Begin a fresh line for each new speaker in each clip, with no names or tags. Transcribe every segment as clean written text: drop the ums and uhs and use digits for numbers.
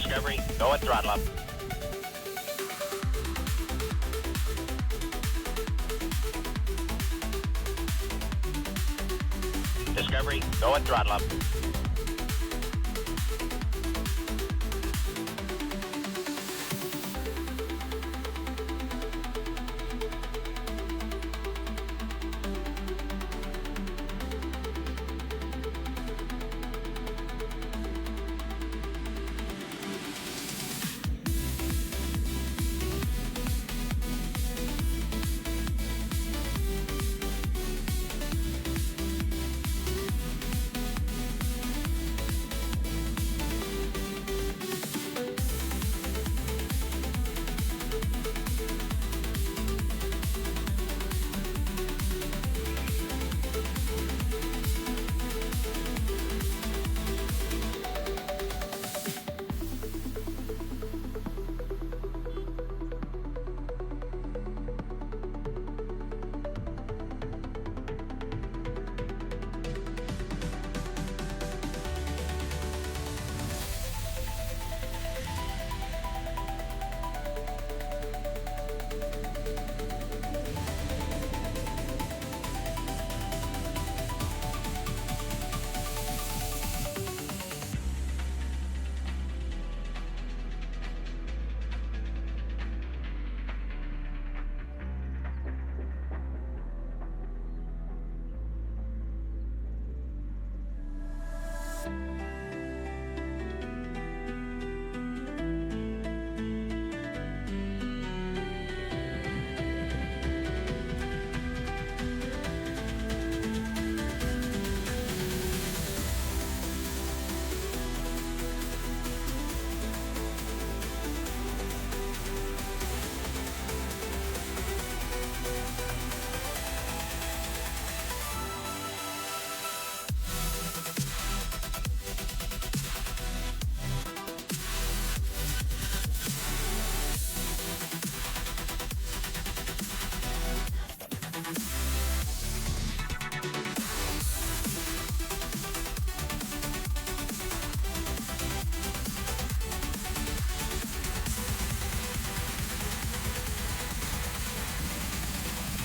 Discovery, go at throttle up. Discovery, go at throttle up.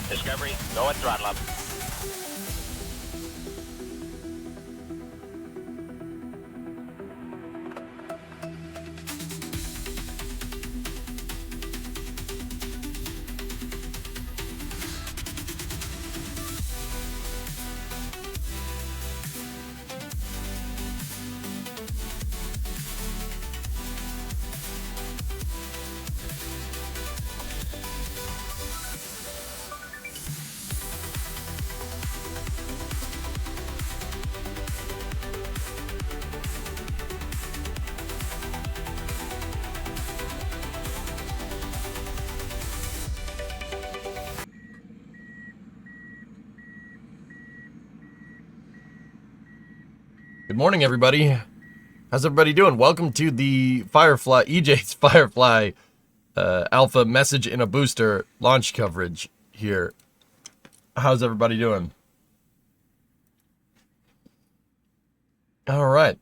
Discovery, go at throttle up.
Good morning, everybody. How's everybody doing? Welcome to the Firefly, EJ's Firefly Alpha Message in a Booster launch coverage here. How's everybody doing? All right.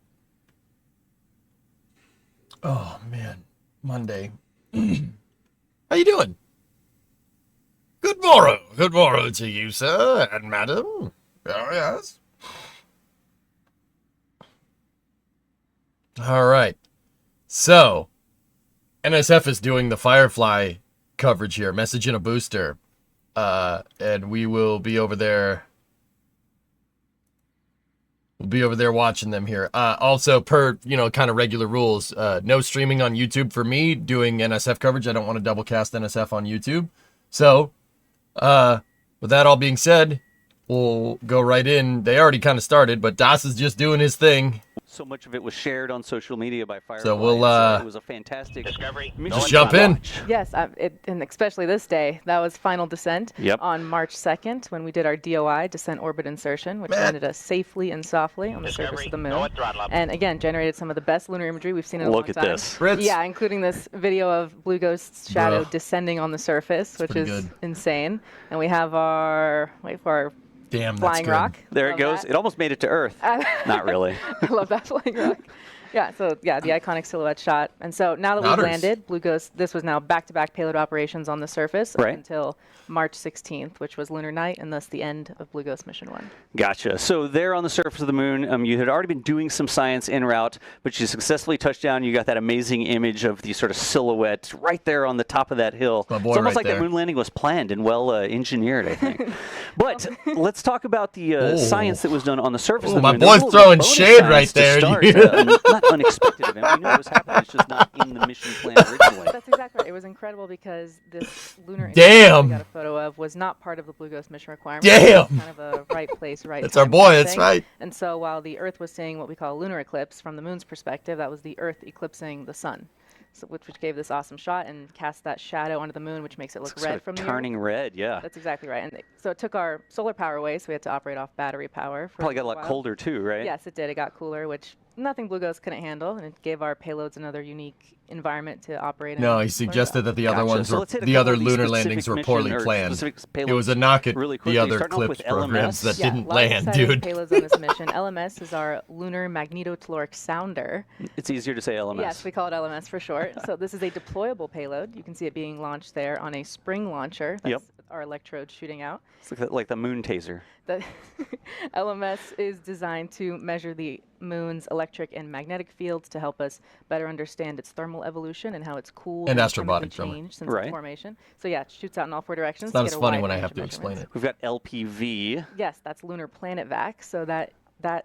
Oh, man. Monday. How you doing? Good morrow. Good morrow to you, sir and madam. Oh, yes. All right. So, NSF is doing the Firefly coverage here, message in a booster. And we will be over there. We'll be over there watching them here. Also, per, kind of regular rules, no streaming on YouTube for me doing NSF coverage. I don't want to double cast NSF on YouTube. So, with that all being said, we'll go right in. They already kind of started, but Das is just doing his thing.
So much of it was shared on social media by Firefly.
So we'll
it was a fantastic
Discovery.
Just jump in.
Yes, and especially this day, that was final descent on March 2nd when we did our DOI, descent orbit insertion, which landed us safely and softly on the surface of the moon. And again, generated some of the best lunar imagery we've seen in a long time.
Look at this.
Fritz.
Yeah, including this video of Blue Ghost's shadow descending on the surface, which is
good.
insane. And we have our,
Damn, that's
flying
good.
rock.
There
Love
it goes.
that.
It almost made it to Earth. Not really.
I love that flying rock. Yeah, so yeah, the iconic silhouette shot. And so now that we've landed, Blue Ghost, this was now back-to-back payload operations on the surface up until March 16th, which was lunar night, and thus the end of Blue Ghost Mission 1.
Gotcha. So there on the surface of the moon, you had already been doing some science en route, but you successfully touched down. You got that amazing image of the sort of silhouette right there on the top of that hill.
My boy
it's almost
right
like that moon landing was planned and well engineered, I think. But let's talk about the science that was done on the surface of the moon.
My boy's throwing shade right there.
Not unexpected event. We knew it was happening. It's just not in the mission plan originally.
That's exactly right. It was incredible because this lunar
Damn.
we got a photo of was not part of the Blue Ghost mission requirement.
Damn.
Kind of a right place, right
That's our boy. That's right.
And so while the Earth was seeing what we call a lunar eclipse from the moon's perspective, that was the Earth eclipsing the sun. So, which gave this awesome shot and cast that shadow onto the moon, which makes it look red from the Earth.
Turning red, yeah.
That's exactly right. And so it took our solar power away, so we had to operate off battery power.
Probably got a lot colder too, right?
Yes, it did. It got cooler, which nothing Blue Ghost couldn't handle, and it gave our payloads another unique environment to operate in.
No, he suggested that the other ones were, the other lunar landings were poorly planned. It was a knock at the other CLIPS programs that didn't land, dude.
Payloads on this mission. LMS is our Lunar Magnetotelluric Sounder.
It's easier to say LMS.
Yes, we call it LMS for short. So this is a deployable payload. You can see it being launched there on a spring launcher. That's our electrodes shooting out.
It's like the moon taser.
The LMS is designed to measure the moon's electric and magnetic fields to help us better understand its thermal evolution and how it's cooled
and astrobotic
changed since its formation. So yeah, it shoots out in all four directions.
It's not as funny when I have to explain it.
We've got LPV.
Yes, that's Lunar Planet Vac. So that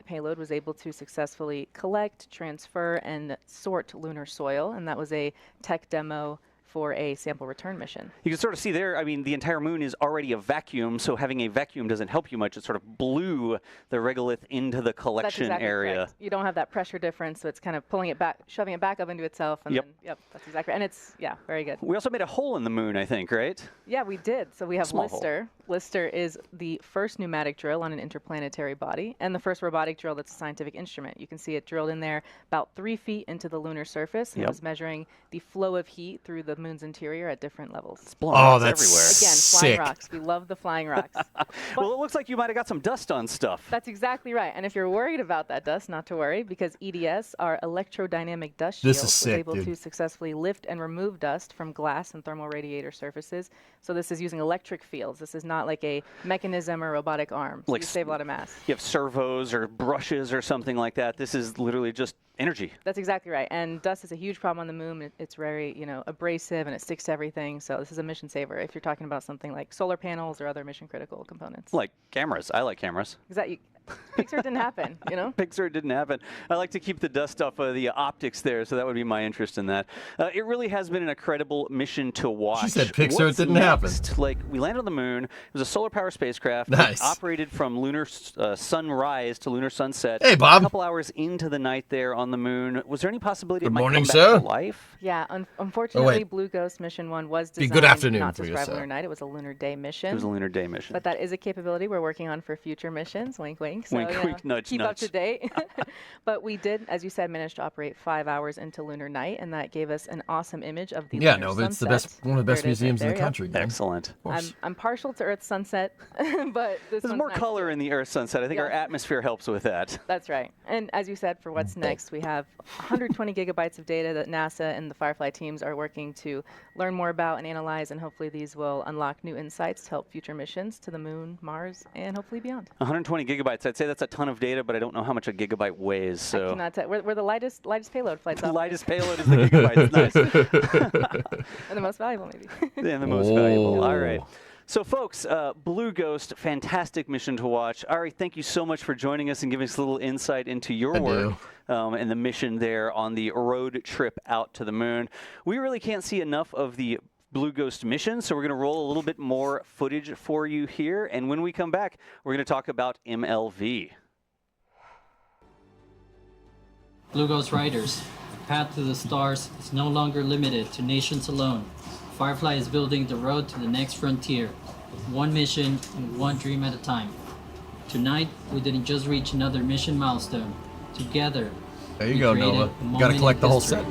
payload was able to successfully collect, transfer, and sort lunar soil, and that was a tech demo for a sample return mission.
You can sort of see there, I mean, the entire moon is already a vacuum, so having a vacuum doesn't help you much. It sort of blew the regolith into the collection area.
Correct. You don't have that pressure difference, so it's kind of pulling it back, shoving it back up into itself. And then, that's exactly right. And it's, very good.
We also made a hole in the moon, I think, right?
Yeah, we did. So we have
Small
Lister.
Hole.
Lister is the first pneumatic drill on an interplanetary body, and the first robotic drill that's a scientific instrument. You can see it drilled in there about 3 feet into the lunar surface, and it was measuring the flow of heat through the moon's interior at different levels.
That's everywhere.
Again, flying rocks. We love the flying rocks.
Well, it looks like you might have got some dust on stuff.
That's exactly right. And if you're worried about that dust, not to worry, because EDS, our electrodynamic dust shield, was able to successfully lift and remove dust from glass and thermal radiator surfaces. So this is using electric fields. This is not like a mechanism or robotic arm. So you save a lot of mass.
You have servos or brushes or something like that. This is literally just energy.
That's exactly right. And dust is a huge problem on the moon. It's very, abrasive, and it sticks to everything. So this is a mission saver if you're talking about something like solar panels or other mission critical components.
Like cameras. I like cameras.
Exactly. Pixar didn't happen,
Pixar didn't happen. I like to keep the dust off of the optics there, so that would be my interest in that. It really has been an incredible mission to watch.
She said Pixar didn't happen.
Like, we landed on the moon. It was a solar power spacecraft.
Nice.
It operated from lunar sunrise to lunar sunset.
Hey, Bob.
A couple hours into the night there on the moon. Was there any possibility it might come back
sir.
to life?
Yeah, unfortunately, Blue Ghost Mission 1 was designed not to survive lunar night. It was a lunar day mission.
It was a lunar day mission.
But that is a capability we're working on for future missions. Wink, wink. So,
wink, wink, nudge,
keep
nudge.
Up to date. But we did, as you said, manage to operate 5 hours into lunar night, and that gave us an awesome image of the lunar sunset.
It's the best, one of the best museums in the country. Man.
Excellent.
I'm partial to Earth's sunset, but
there's more color in the Earth's sunset. I think our atmosphere helps with that.
That's right. And as you said, for what's next, we have 120 gigabytes of data that NASA and the Firefly teams are working to learn more about and analyze, and hopefully these will unlock new insights to help future missions to the moon, Mars, and hopefully beyond.
120 gigabytes. I'd say that's a ton of data, but I don't know how much a gigabyte weighs. So
I cannot tell. We're the lightest payload flights.
The lightest payload is the gigabytes. Nice.
And the most valuable, maybe.
And the most valuable. All right. So, folks, Blue Ghost, fantastic mission to watch. Ari, thank you so much for joining us and giving us a little insight into your work and the mission there on the road trip out to the moon. We really can't see enough of the Blue Ghost mission, so we're going to roll a little bit more footage for you here. And when we come back, we're going to talk about MLV.
Blue Ghost Riders, the path to the stars is no longer limited to nations alone. Firefly is building the road to the next frontier, one mission and one dream at a time. Tonight, we didn't just reach another mission milestone. Together,
there you go, Nova. You gotta collect the whole set.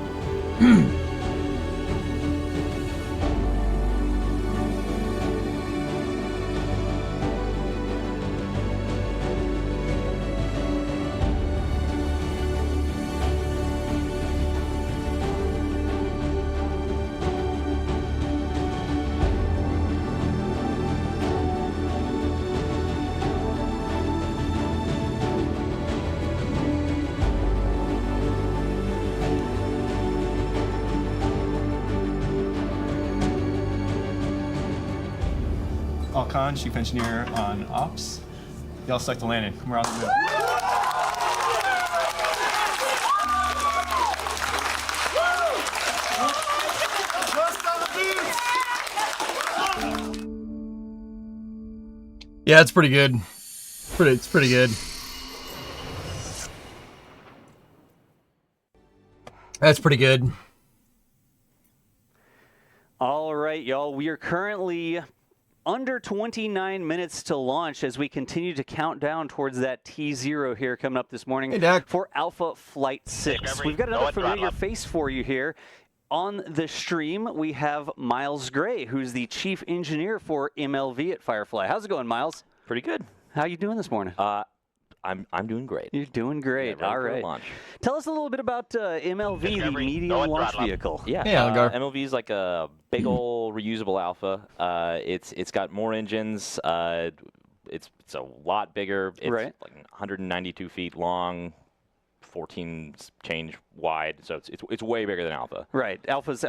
call Khan, Chief Engineer on Ops. Y'all select the landing. We're out the door.
Yeah, it's pretty good. It's pretty good. That's pretty good.
All right, y'all. We are currently under 29 minutes to launch as we continue to count down towards that T0 here coming up this morning for Alpha Flight 6. We've got another familiar face for you here. On the stream, we have Miles Gray, who's the chief engineer for MLV at Firefly. How's it going, Miles?
Pretty good.
How you doing this morning?
I'm doing great.
You're doing great.
Yeah,
all right.
Launch.
Tell us a little bit about MLV, the medium launch vehicle.
Yeah, MLV is like a big old reusable alpha. It's got more engines. It's a lot bigger. It's like 192 feet long. 14 change wide, so it's way bigger than Alpha.
Right, Alpha's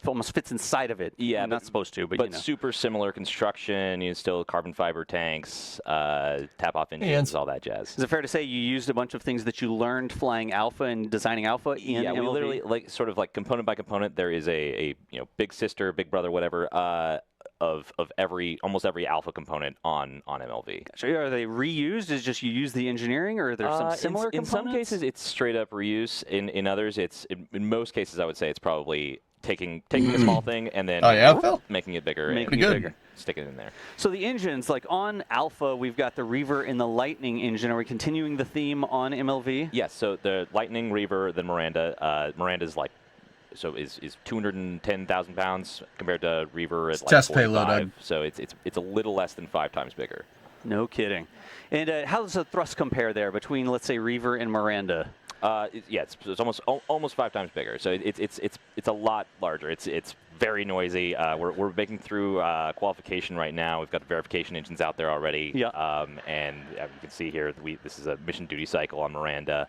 almost fits inside of it. Yeah, not supposed to, but you know.
Super similar construction. Still carbon fiber tanks, tap-off engines, all that jazz.
Is it fair to say you used a bunch of things that you learned flying Alpha and designing Alpha in MLV?
We literally sort of component by component. There is a big sister, big brother, whatever. Of almost every Alpha component on MLV.
So are they reused? Is just you use the engineering, or are there some similar components?
In some cases, it's straight up reuse. In others, in most cases, I would say it's probably taking a small thing and then making it bigger, sticking it in there.
So the engines, like on Alpha, we've got the Reaver and the Lightning engine. Are we continuing the theme on MLV?
Yes. So the Lightning, Reaver, then Miranda. Miranda's is 210,000 pounds compared to Reaver at
test
45.
payload.
So it's a little less than 5 times bigger.
No kidding. And how does the thrust compare there between, let's say, Reaver and Miranda?
It's almost 5 times bigger. So it's a lot larger. It's very noisy. We're making through qualification right now. We've got the verification engines out there already.
Yeah.
And you can see here this is a mission duty cycle on Miranda.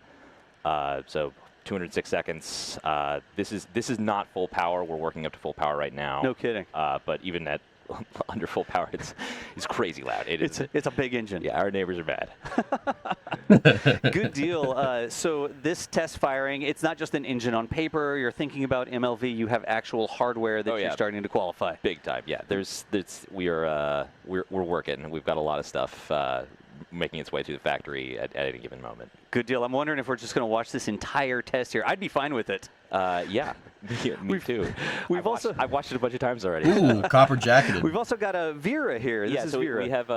So 206 seconds. This is not full power. We're working up to full power right now.
No kidding.
But even at under full power, it's crazy loud.
It's a big engine.
Yeah, our neighbors are bad.
Good deal. So this test firing, it's not just an engine on paper. You're thinking about MLV. You have actual hardware that you're starting to qualify.
Big time. Yeah. We're working. We've got a lot of stuff making its way through the factory at any given moment.
Good deal. I'm wondering if we're just going to watch this entire test here. I'd be fine with it.
Yeah, me too. I've watched it a bunch of times already.
Ooh, copper jacketed.
We've also got a Vera here. This is Vera.
We have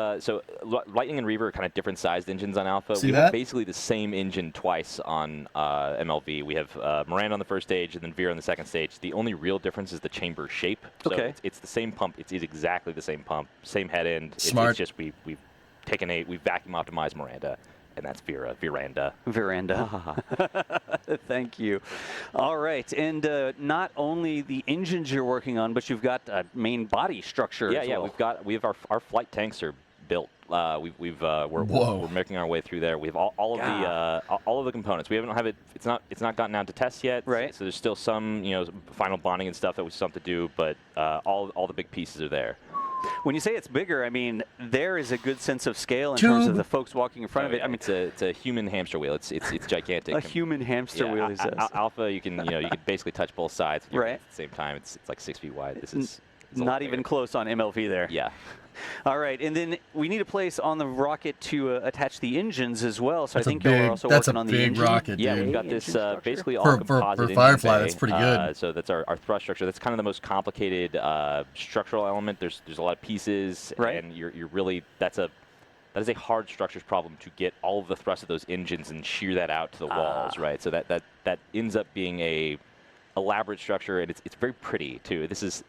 Lightning and Reaver are kind of different sized engines on Alpha.
See
we
that?
have basically the same engine twice on MLV. We have Miranda on the first stage and then Vera on the second stage. The only real difference is the chamber shape. So it's the same pump. It's exactly the same pump, same head end.
Smart.
It's just we've vacuum optimized Miranda. And that's Veranda.
Thank you. All right, and not only the engines you're working on, but you've got a main body structure.
Yeah,
well.
we have our flight tanks are built. We're making our way through there. We have all of the components. We haven't have it. It's not gotten out to test yet.
Right.
So there's still some final bonding and stuff that we still have to do, but all the big pieces are there.
When you say it's bigger, I mean there is a good sense of scale in terms of the folks walking in front of it. I mean,
it's a human hamster wheel. It's gigantic.
A human hamster wheel. He says.
Alpha, you can basically touch both sides at the same time. It's like 6 feet wide. This is
not even close on MLV there.
Yeah.
All right, and then we need a place on the rocket to attach the engines as well. So I think you're also working on the engine.
That's a big rocket, dude.
Yeah, we've got this basically all composite
for Firefly. That's pretty good.
So that's our thrust structure. That's kind of the most complicated structural element. There's a lot of pieces, and you're really that is a hard structures problem to get all of the thrust of those engines and shear that out to the walls, right? So that ends up being a elaborate structure, and it's very pretty too. This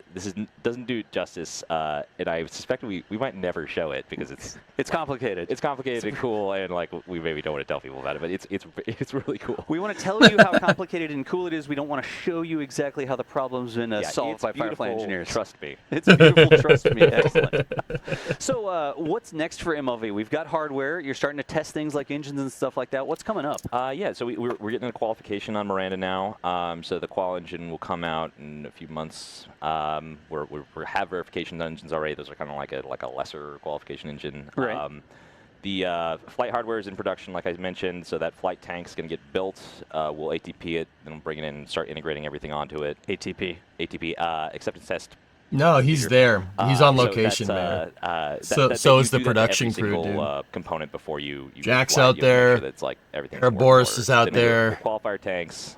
doesn't do it justice, and I suspect we might never show it because
it's complicated.
It's complicated and cool, and we maybe don't want to tell people about it, but it's really cool.
We want to tell you how complicated and cool it is. We don't want to show you exactly how the problem's been solved by Firefly engineers.
Trust me.
It's beautiful. Trust me. Excellent. So what's next for MLV? We've got hardware. You're starting to test things like engines and stuff like that. What's coming up?
So we're getting a qualification on Miranda now. So the qual engine will come out in a few months. We have verification engines already. Those are kind of like a lesser qualification engine.
Right.
The flight hardware is in production, like I mentioned, so that flight tank's going to get built. We'll ATP it, then we'll bring it in and start integrating everything onto it.
ATP,
acceptance test.
No, he's there. He's on location,
so
man. So is the production crew, dude.
Component before you
Jack's
fly,
out there.
Sure that's like everything's
Boris is out there.
Qualifier tanks.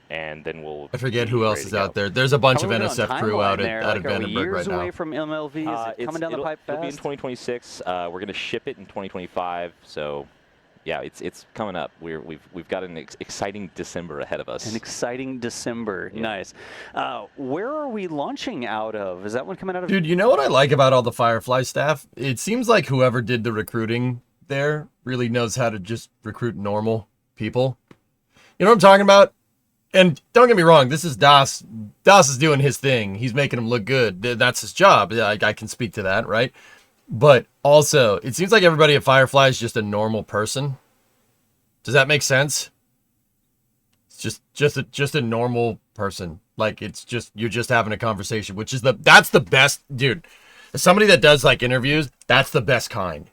And then we'll.
I forget who else is out there. There's a bunch of
How are we
NSF crew out at
Are we
Vandenberg
years
right now.
away from MLV? Is it coming down the pipe fast?
It'll be in 2026. We're going to ship it in 2025. So, yeah, it's coming up. We've got an exciting December ahead of us.
An exciting December. Yeah. Nice. Where are we launching out of? Is that one coming out of?
Dude, you know what I like about all the Firefly staff? It seems like whoever did the recruiting there really knows how to just recruit normal people. You know what I'm talking about? And don't get me wrong, this is Das. Das is doing his thing. He's making him look good. That's his job. I can speak to that, right? But also, it seems like everybody at Firefly is just a normal person. Does that make sense? It's just a normal person. Like it's just you're just having a conversation, which is that's the best, dude. As somebody that does like interviews, that's the best kind.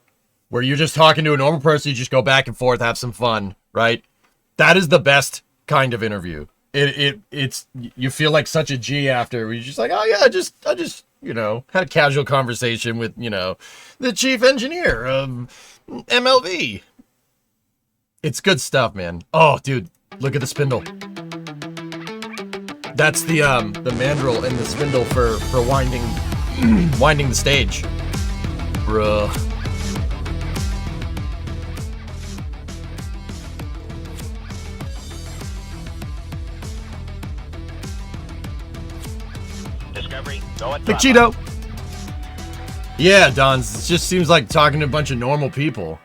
Where you're just talking to a normal person, you just go back and forth, have some fun, right? That is the best kind of interview. It's you feel like such a G after where you're just like, oh yeah, I just had a casual conversation with the chief engineer of MLV. It's good stuff, man. Oh dude, look at the spindle. That's the mandrel and the spindle for winding the stage. Bruh.
Discovery, go at
Big
throttle.
Cheeto. Yeah, Don. It just seems like talking to a bunch of normal people.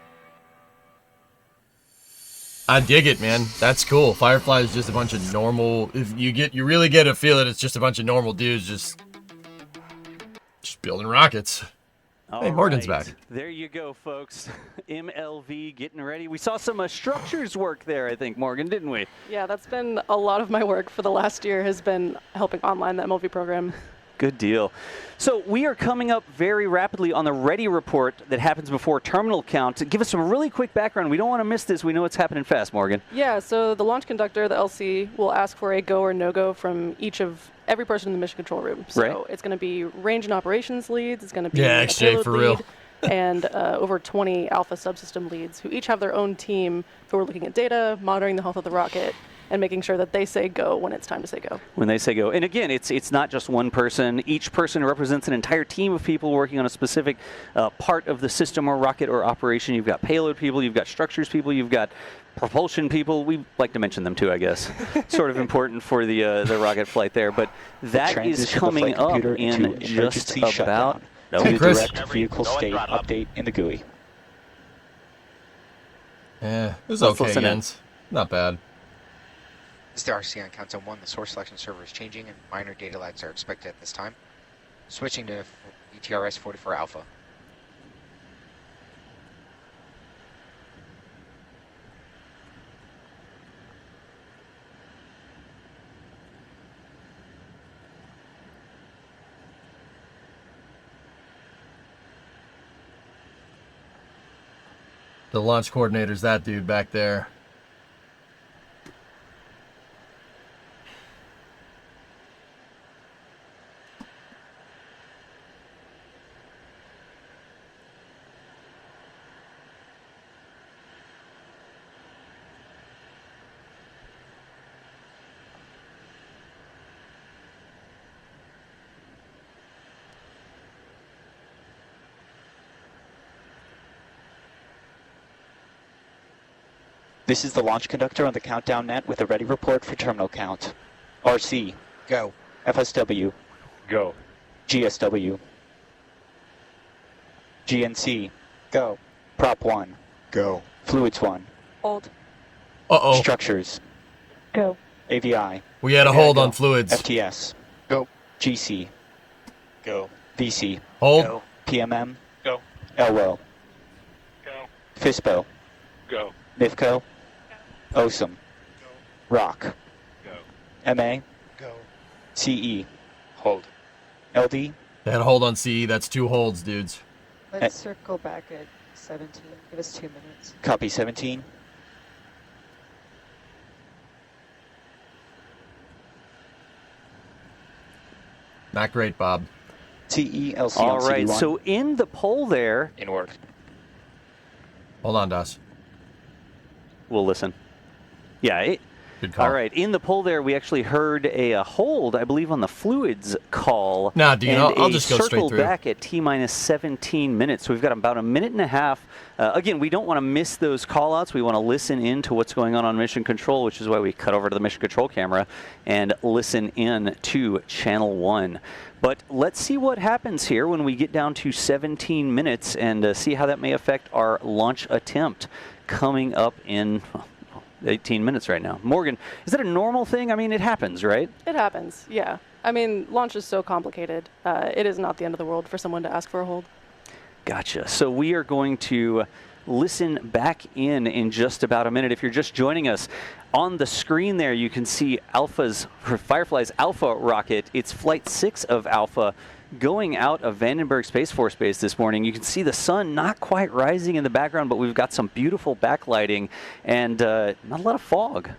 I dig it, man. That's cool. Firefly is just a bunch of normal. If you really get a feel that it's just a bunch of normal dudes just building rockets. Hey, Morgan's back.
There you go, folks. MLV getting ready. We saw some structures work there, I think, Morgan, didn't we?
Yeah, that's been a lot of my work for the last year has been helping online the MLV program.
Good deal. So we are coming up very rapidly on the ready report that happens before terminal count. Give us some really quick background. We don't want to miss this. We know it's happening fast, Morgan.
Yeah, so the launch conductor, the LC, will ask for a go or no-go from every person in the mission control room. So It's going to be range and operations leads. It's going to be a payload
for
lead,
real.
and over 20 alpha subsystem leads who each have their own team who are looking at data, monitoring the health of the rocket, and making sure that they say go when it's time to say go.
When they say go. And again, it's not just one person. Each person represents an entire team of people working on a specific part of the system or rocket or operation. You've got payload people, you've got structures people, you've got propulsion people. We like to mention them too, I guess. Sort of important for the rocket flight there. But that is coming up in just about...
Direct vehicle state update in the GUI.
Yeah, it was okay, Jens. Not bad.
This is the RC on Countdown 1. The source selection server is changing and minor data lags are expected at this time. Switching to ETRS 44 Alpha.
The launch coordinator's that dude back there.
This is the launch conductor on the countdown net with a ready report for terminal count. RC.
Go.
FSW.
Go.
GSW. GNC.
Go.
Prop 1.
Go.
Fluids 1.
Hold.
Uh-oh.
Structures.
Go.
AVI.
We had a hold on fluids.
FTS.
Go.
GC.
Go.
VC.
Hold.
Go.
PMM.
Go.
LWO.
Go.
FISPO.
Go.
NIFCO. OSM.
Go.
ROC.
Go.
MA.
Go.
CE.
Hold.
LD.
They had a hold on CE. That's 2 holds, dudes.
Let's circle back at 17. Give us 2 minutes.
Copy 17.
Not great, Bob.
TE, LC
All
on
right,
CD1.
so in the poll there,
Inward.
Hold on, Das.
we'll listen. Yeah.
Good call.
All right, in the poll there, we actually heard a hold, I believe, on the fluids call.
Nah, Dean, I'll just go straight
circle
through.
back at T-minus 17 minutes. So we've got about a minute and a half. Again, we don't want to miss those call-outs. We want to listen in to what's going on Mission Control, which is why we cut over to the Mission Control camera and listen in to Channel 1. But let's see what happens here when we get down to 17 minutes and see how that may affect our launch attempt coming up in 18 minutes right now. Morgan, is that a normal thing? I mean, it happens, right?
It happens, yeah. I mean, launch is so complicated. It is not the end of the world for someone to ask for a hold.
Gotcha. So we are going to listen back in just about a minute. If you're just joining us, on the screen there you can see Firefly's Alpha rocket. It's Flight 6 of Alpha going out of Vandenberg Space Force Base this morning. You can see the sun not quite rising in the background, but we've got some beautiful backlighting and not a lot of fog.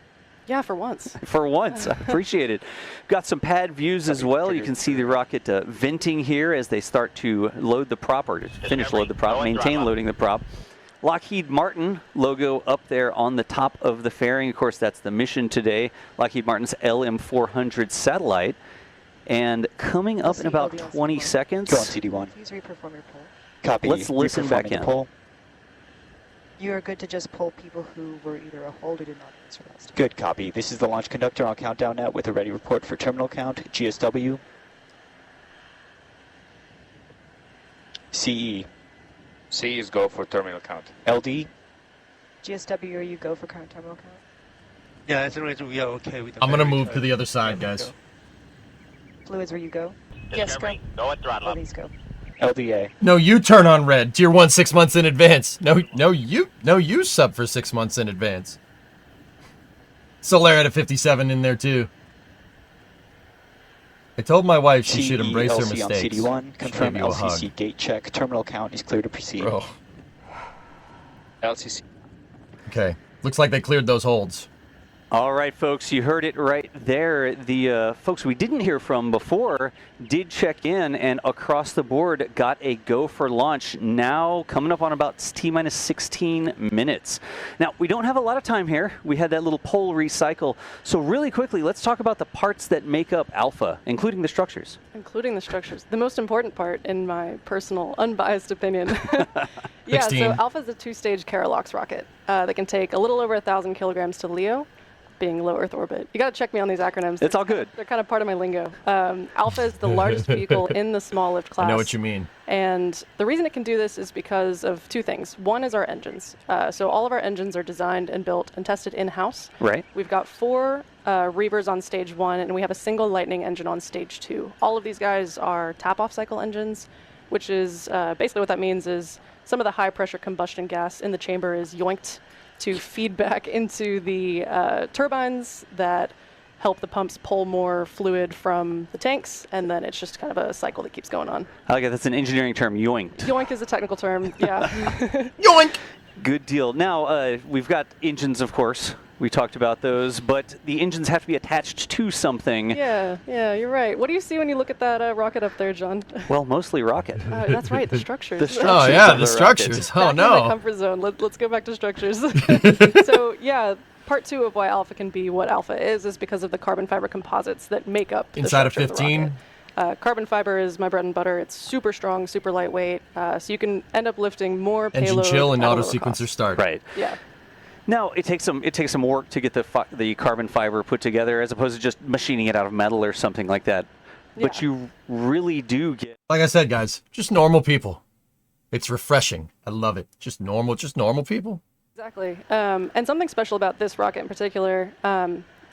Yeah, for once.
For once. I appreciate it. Got some pad views as well. You can see the rocket venting here as they start to load the prop, or finish load the prop, maintain loading the prop. Lockheed Martin logo up there on the top of the fairing. Of course, that's the mission today. Lockheed Martin's LM-400 satellite. And coming up in about 20 seconds.
Go on CD1.
Please reperform your poll.
Copy.
Let's listen back in.
Poll.
You are good to just poll people who were either a hold or did not answer last time.
Good copy. This is the launch conductor on countdown net with a ready report for terminal count. GSW. CE.
C is go for terminal count.
LD.
GSW, are you go for current terminal count?
Yeah, as long as we are okay with the
I'm going to
battery
move
charge.
to the other side, guys.
Fluids, where you go?
Discovery, go at throttle up.
Please go.
LDA.
No, you turn on red. Tier 1 6 months in advance. No, you sub for 6 months in advance. Solar at a 57 in there too. I told my wife she should embrace her
LC on
mistakes.
CD1. Confirm
She gave you a hug.
LCC gate check. Terminal count is clear to proceed.
Bro.
LCC.
Okay, looks like they cleared those holds.
All right, folks, you heard it right there. The folks we didn't hear from before did check in and across the board got a go for launch now coming up on about T-minus 16 minutes. Now, we don't have a lot of time here. We had that little poll recycle. So really quickly, let's talk about the parts that make up Alpha, including the structures.
Including the structures. The most important part, in my personal, unbiased opinion. Yeah,
16.
so Alpha is a 2-stage Carolox rocket that can take a little over 1,000 kilograms to LEO, being low Earth orbit. You got to check me on these acronyms.
It's all good.
They're kind of part of my lingo. Alpha is the largest vehicle in the small lift class.
I know what you mean.
And the reason it can do this is because of 2 things. One is our engines. So all of our engines are designed and built and tested in-house.
Right.
We've got 4 Reavers on stage 1, and we have a single Lightning engine on stage 2. All of these guys are tap-off cycle engines, which is basically what that means is some of the high-pressure combustion gas in the chamber is yoinked to feed back into the turbines that help the pumps pull more fluid from the tanks, and then it's just kind of a cycle that keeps going on.
I like it. That's an engineering term, yoinked.
Yoink is a technical term, yeah.
Yoink!
Good deal. Now, we've got engines, of course. We talked about those, but the engines have to be attached to something.
Yeah, you're right. What do you see when you look at that rocket up there, John?
Well, mostly rocket.
That's right, the structures.
The structures
Oh yeah,
of
the structures.
rocket.
Oh
Back in the
no.
comfort zone. Let's go back to structures. So yeah, part 2 of why Alpha can be what Alpha is because of the carbon fiber composites that make up the
Inside of
structure the
15.
rocket. Carbon fiber is my bread and butter. It's super strong, super lightweight, so you can end up lifting more payload.
Engine chill and
at a
auto
lower
sequencer
cost.
start.
Right.
Yeah.
Now, it takes some work to get the carbon fiber put together as opposed to just machining it out of metal or something like that. But you really do get...
Like I said, guys, just normal people. It's refreshing. I love it. Just normal people.
Exactly. And something special about this rocket in particular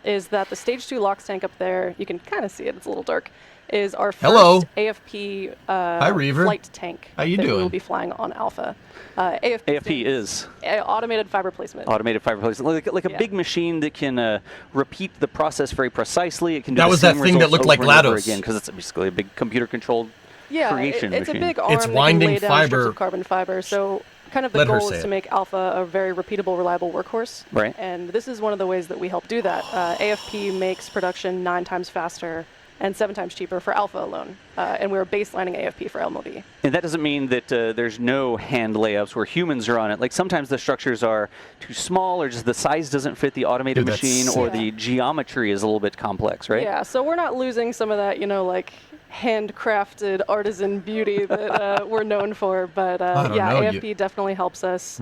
is that the stage 2 LOX tank up there, you can kind of see it, it's a little dark. is our first
Hello.
AFP
Hi, Reaver.
flight tank.
How you
that
doing?
We will be flying on Alpha.
AFP is
automated fiber placement.
Automated fiber placement, like a big machine that can repeat the process very precisely. It can do
That
the
was
same
that thing that looked like
results over and over
GLaDOS.
again because it's basically a big computer-controlled creation
it's
machine.
a big arm
It's
that
winding
can lay down strips
fiber.
of carbon fiber. So kind of the
Let her
goal
say
is to
it.
make Alpha a very repeatable, reliable workhorse.
Right.
And this is one of the ways that we help do that. AFP makes production 9 times faster and 7 times cheaper for Alpha alone. And we're baselining AFP for LMOD.
And that doesn't mean that there's no hand layouts where humans are on it. Like sometimes the structures are too small or just the size doesn't fit the automated machine or the geometry is a little bit complex, right?
Yeah, so we're not losing some of that, like handcrafted artisan beauty that we're known for. But AFP definitely helps us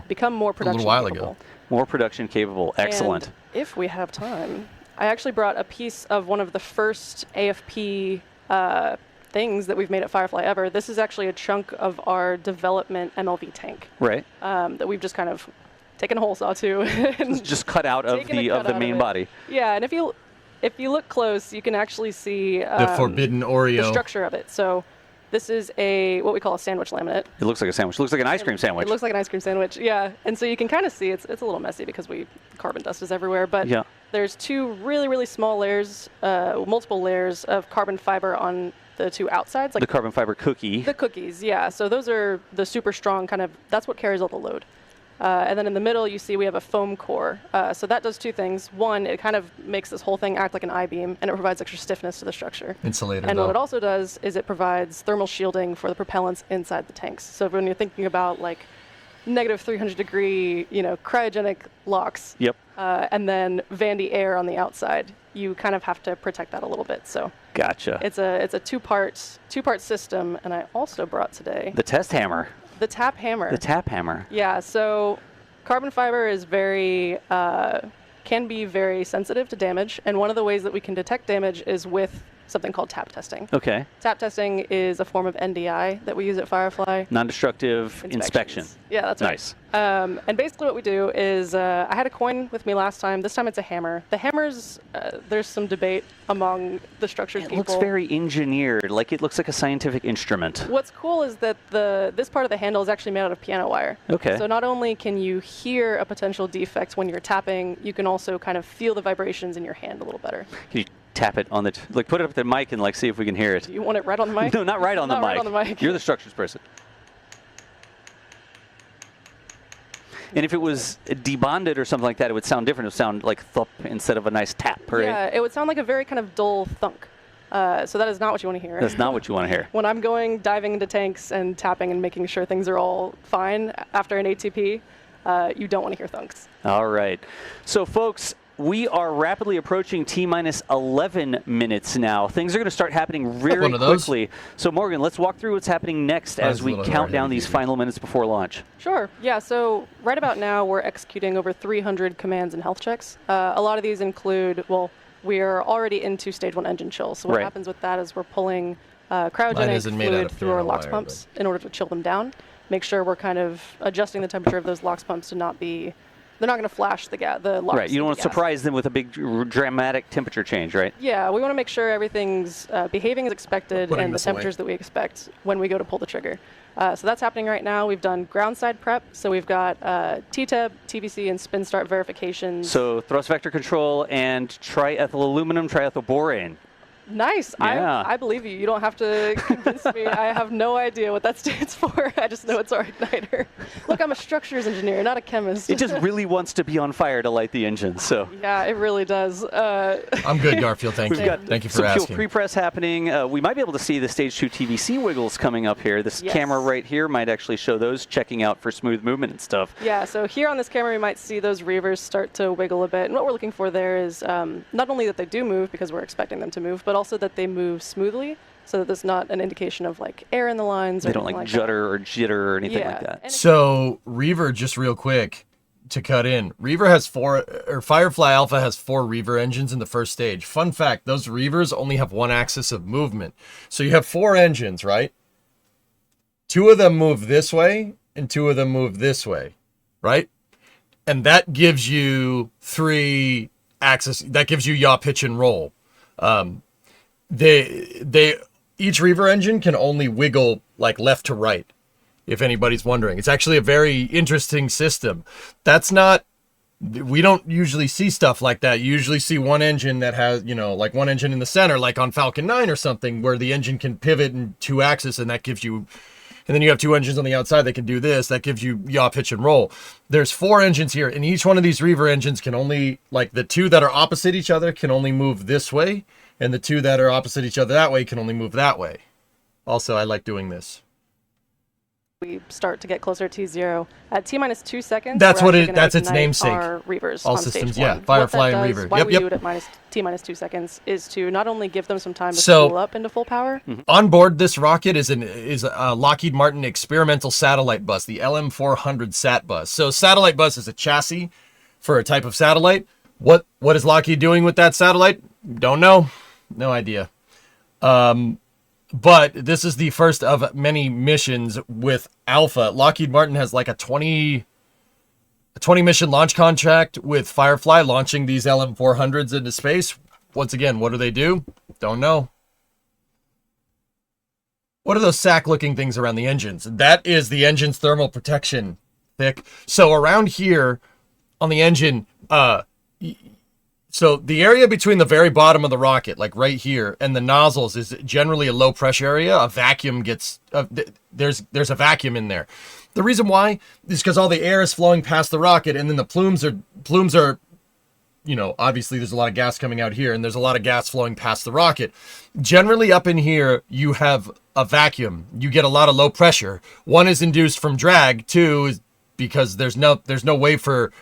become more production capable.
More production capable. Excellent.
And if we have time, I actually brought a piece of one of the first AFP things that we've made at Firefly ever. This is actually a chunk of our development MLV tank.
Right.
That we've just kind of taken a hole saw to. And
just cut out of the main body.
Yeah, and if you look close, you can actually see
the forbidden Oreo.
The structure of it. So this is what we call a sandwich laminate.
It looks like a sandwich. It looks like an ice cream sandwich.
It looks like an ice cream sandwich, yeah. And so you can kind of see it's a little messy because carbon dust is everywhere. But there's 2 really, really small layers, multiple layers of carbon fiber on the 2 outsides. Like
the carbon fiber cookie.
The cookies, yeah. So those are the super strong that's what carries all the load. And then in the middle, you see we have a foam core. So that does 2 things. One, it kind of makes this whole thing act like an I-beam, and it provides extra stiffness to the structure.
Insulator,
And what it also does is it provides thermal shielding for the propellants inside the tanks. So when you're thinking about negative 300 degree, cryogenic locks.
Yep.
And then Vandy air on the outside. You kind of have to protect that a little bit. So.
Gotcha.
It's a two-part system, and I also brought today
the test hammer.
The tap hammer.
The tap hammer.
Yeah. So carbon fiber is can be very sensitive to damage, and one of the ways that we can detect damage is with something called tap testing.
Okay.
Tap testing is a form of NDI that we use at Firefly.
Non-destructive inspection.
Yeah, that's right.
Nice.
And basically what we do is, I had a coin with me last time. This time it's a hammer. The hammers, there's some debate among the structures people.
It looks very engineered, like it looks like a scientific instrument.
What's cool is that this part of the handle is actually made out of piano wire.
Okay.
So not only can you hear a potential defect when you're tapping, you can also kind of feel the vibrations in your hand a little better.
Can you tap it on put it up to the mic and see if we can hear it?
Do you want it right on the mic?
No, not right on the mic.
Right on the mic.
You're the structures person. And if it was debonded or something like that, it would sound different. It would sound like thump instead of a nice tap, right?
Yeah, it would sound like a very kind of dull thunk. So that is not what you want to hear.
That's not what you want to hear.
When I'm diving into tanks and tapping and making sure things are all fine after an ATP, you don't want to hear thunks.
All right. So, folks, we are rapidly approaching T-minus 11 minutes now. Things are going to start happening very quickly. So, Morgan, let's walk through what's happening next as we count down these final minutes before launch.
Sure. Yeah, so right about now, we're executing over 300 commands and health checks. A lot of these include, we are already into stage 1 engine chill. So what happens with that is we're pulling cryogenic fluid through our LOX pumps in order to chill them down. Make sure we're kind of adjusting the temperature of those LOX pumps to not be... They're not going to flash the LOX.
Right, you don't want to surprise them with a big dramatic temperature change, right?
Yeah, we want to make sure everything's behaving as expected and the temperatures that we expect when we go to pull the trigger. So that's happening right now. We've done ground side prep, so we've got TTEB, TVC, and spin start verifications.
So thrust vector control and triethyl aluminum, triethylborane.
Nice.
Yeah.
I believe you. You don't have to convince me. I have no idea what that stands for. I just know it's our igniter. Look, I'm a structures engineer, not a chemist.
It just really wants to be on fire to light the engine. So.
Yeah, it really does.
I'm good, Garfield. Thank you. Thank you for asking.
Fuel pre-press happening. We might be able to see the stage 2 TVC wiggles coming up here. This camera right here might actually show those, checking out for smooth movement and stuff.
Yeah, so here on this camera, we might see those reavers start to wiggle a bit. And what we're looking for there is not only that they do move, because we're expecting them to move, but also that they move smoothly, so that there's not an indication of air in the lines.
They don't judder or jitter or anything like that.
So Reaver, just real quick to cut in, Reaver has Firefly Alpha has 4 Reaver engines in the first stage. Fun fact, those Reavers only have 1 axis of movement. So you have 4 engines, right? 2 of them move this way and 2 of them move this way, right? And that gives you 3 axis, that gives you yaw, pitch, and roll. each Reaver engine can only wiggle like left to right, if anybody's wondering. It's actually a very interesting system. We don't usually see stuff like that. You usually see one engine that has, like one engine in the center, like on Falcon 9 or something, where the engine can pivot in 2 axis, and that gives you, and then you have 2 engines on the outside that can do this. That gives you yaw, pitch, and roll. There's 4 engines here, and each one of these Reaver engines can only, like the 2 that are opposite each other can only move this way, and the 2 that are opposite each other that way can only move that way. Also, I like doing this.
We start to get closer to T0 at T minus 2 seconds.
That's its namesake.
Our Reavers
all
on
systems,
stage 1.
Firefly and Reaver.
Why we do it at T minus 2 seconds is to not only give them some time to spool up into full power.
On board this rocket is a Lockheed Martin experimental satellite bus, the LM400 Sat bus. So satellite bus is a chassis for a type of satellite. What is Lockheed doing with that satellite? Don't know. No idea. But this is the first of many missions with Alpha. Lockheed Martin has like a 20 mission launch contract with Firefly, launching these LM400s into space. Once again, what do? Don't know. What are those sack-looking things around the engines? That is the engine's thermal protection thick. So around here on the engine, so the area between the very bottom of the rocket, like right here, and the nozzles is generally a low pressure area. A vacuum gets, there's a vacuum in there. The reason why is because all the air is flowing past the rocket, and then the plumes are, obviously there's a lot of gas coming out here, and there's a lot of gas flowing past the rocket. Generally up in here, you have a vacuum. You get a lot of low pressure. 1 is induced from drag. 2 is because there's no way for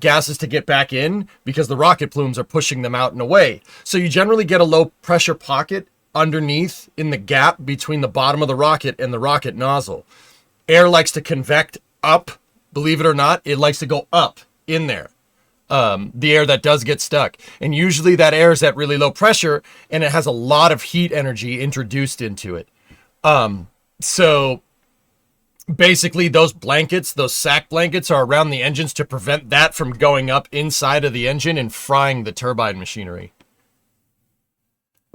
gases to get back in, because the rocket plumes are pushing them out and away. So you generally get a low pressure pocket underneath in the gap between the bottom of the rocket and the rocket nozzle. Air likes to convect up, believe it or not. It likes to go up in there. The air that does get stuck. And usually that air is at really low pressure, and it has a lot of heat energy introduced into it. So basically those sack blankets are around the engines to prevent that from going up inside of the engine and frying the turbine machinery.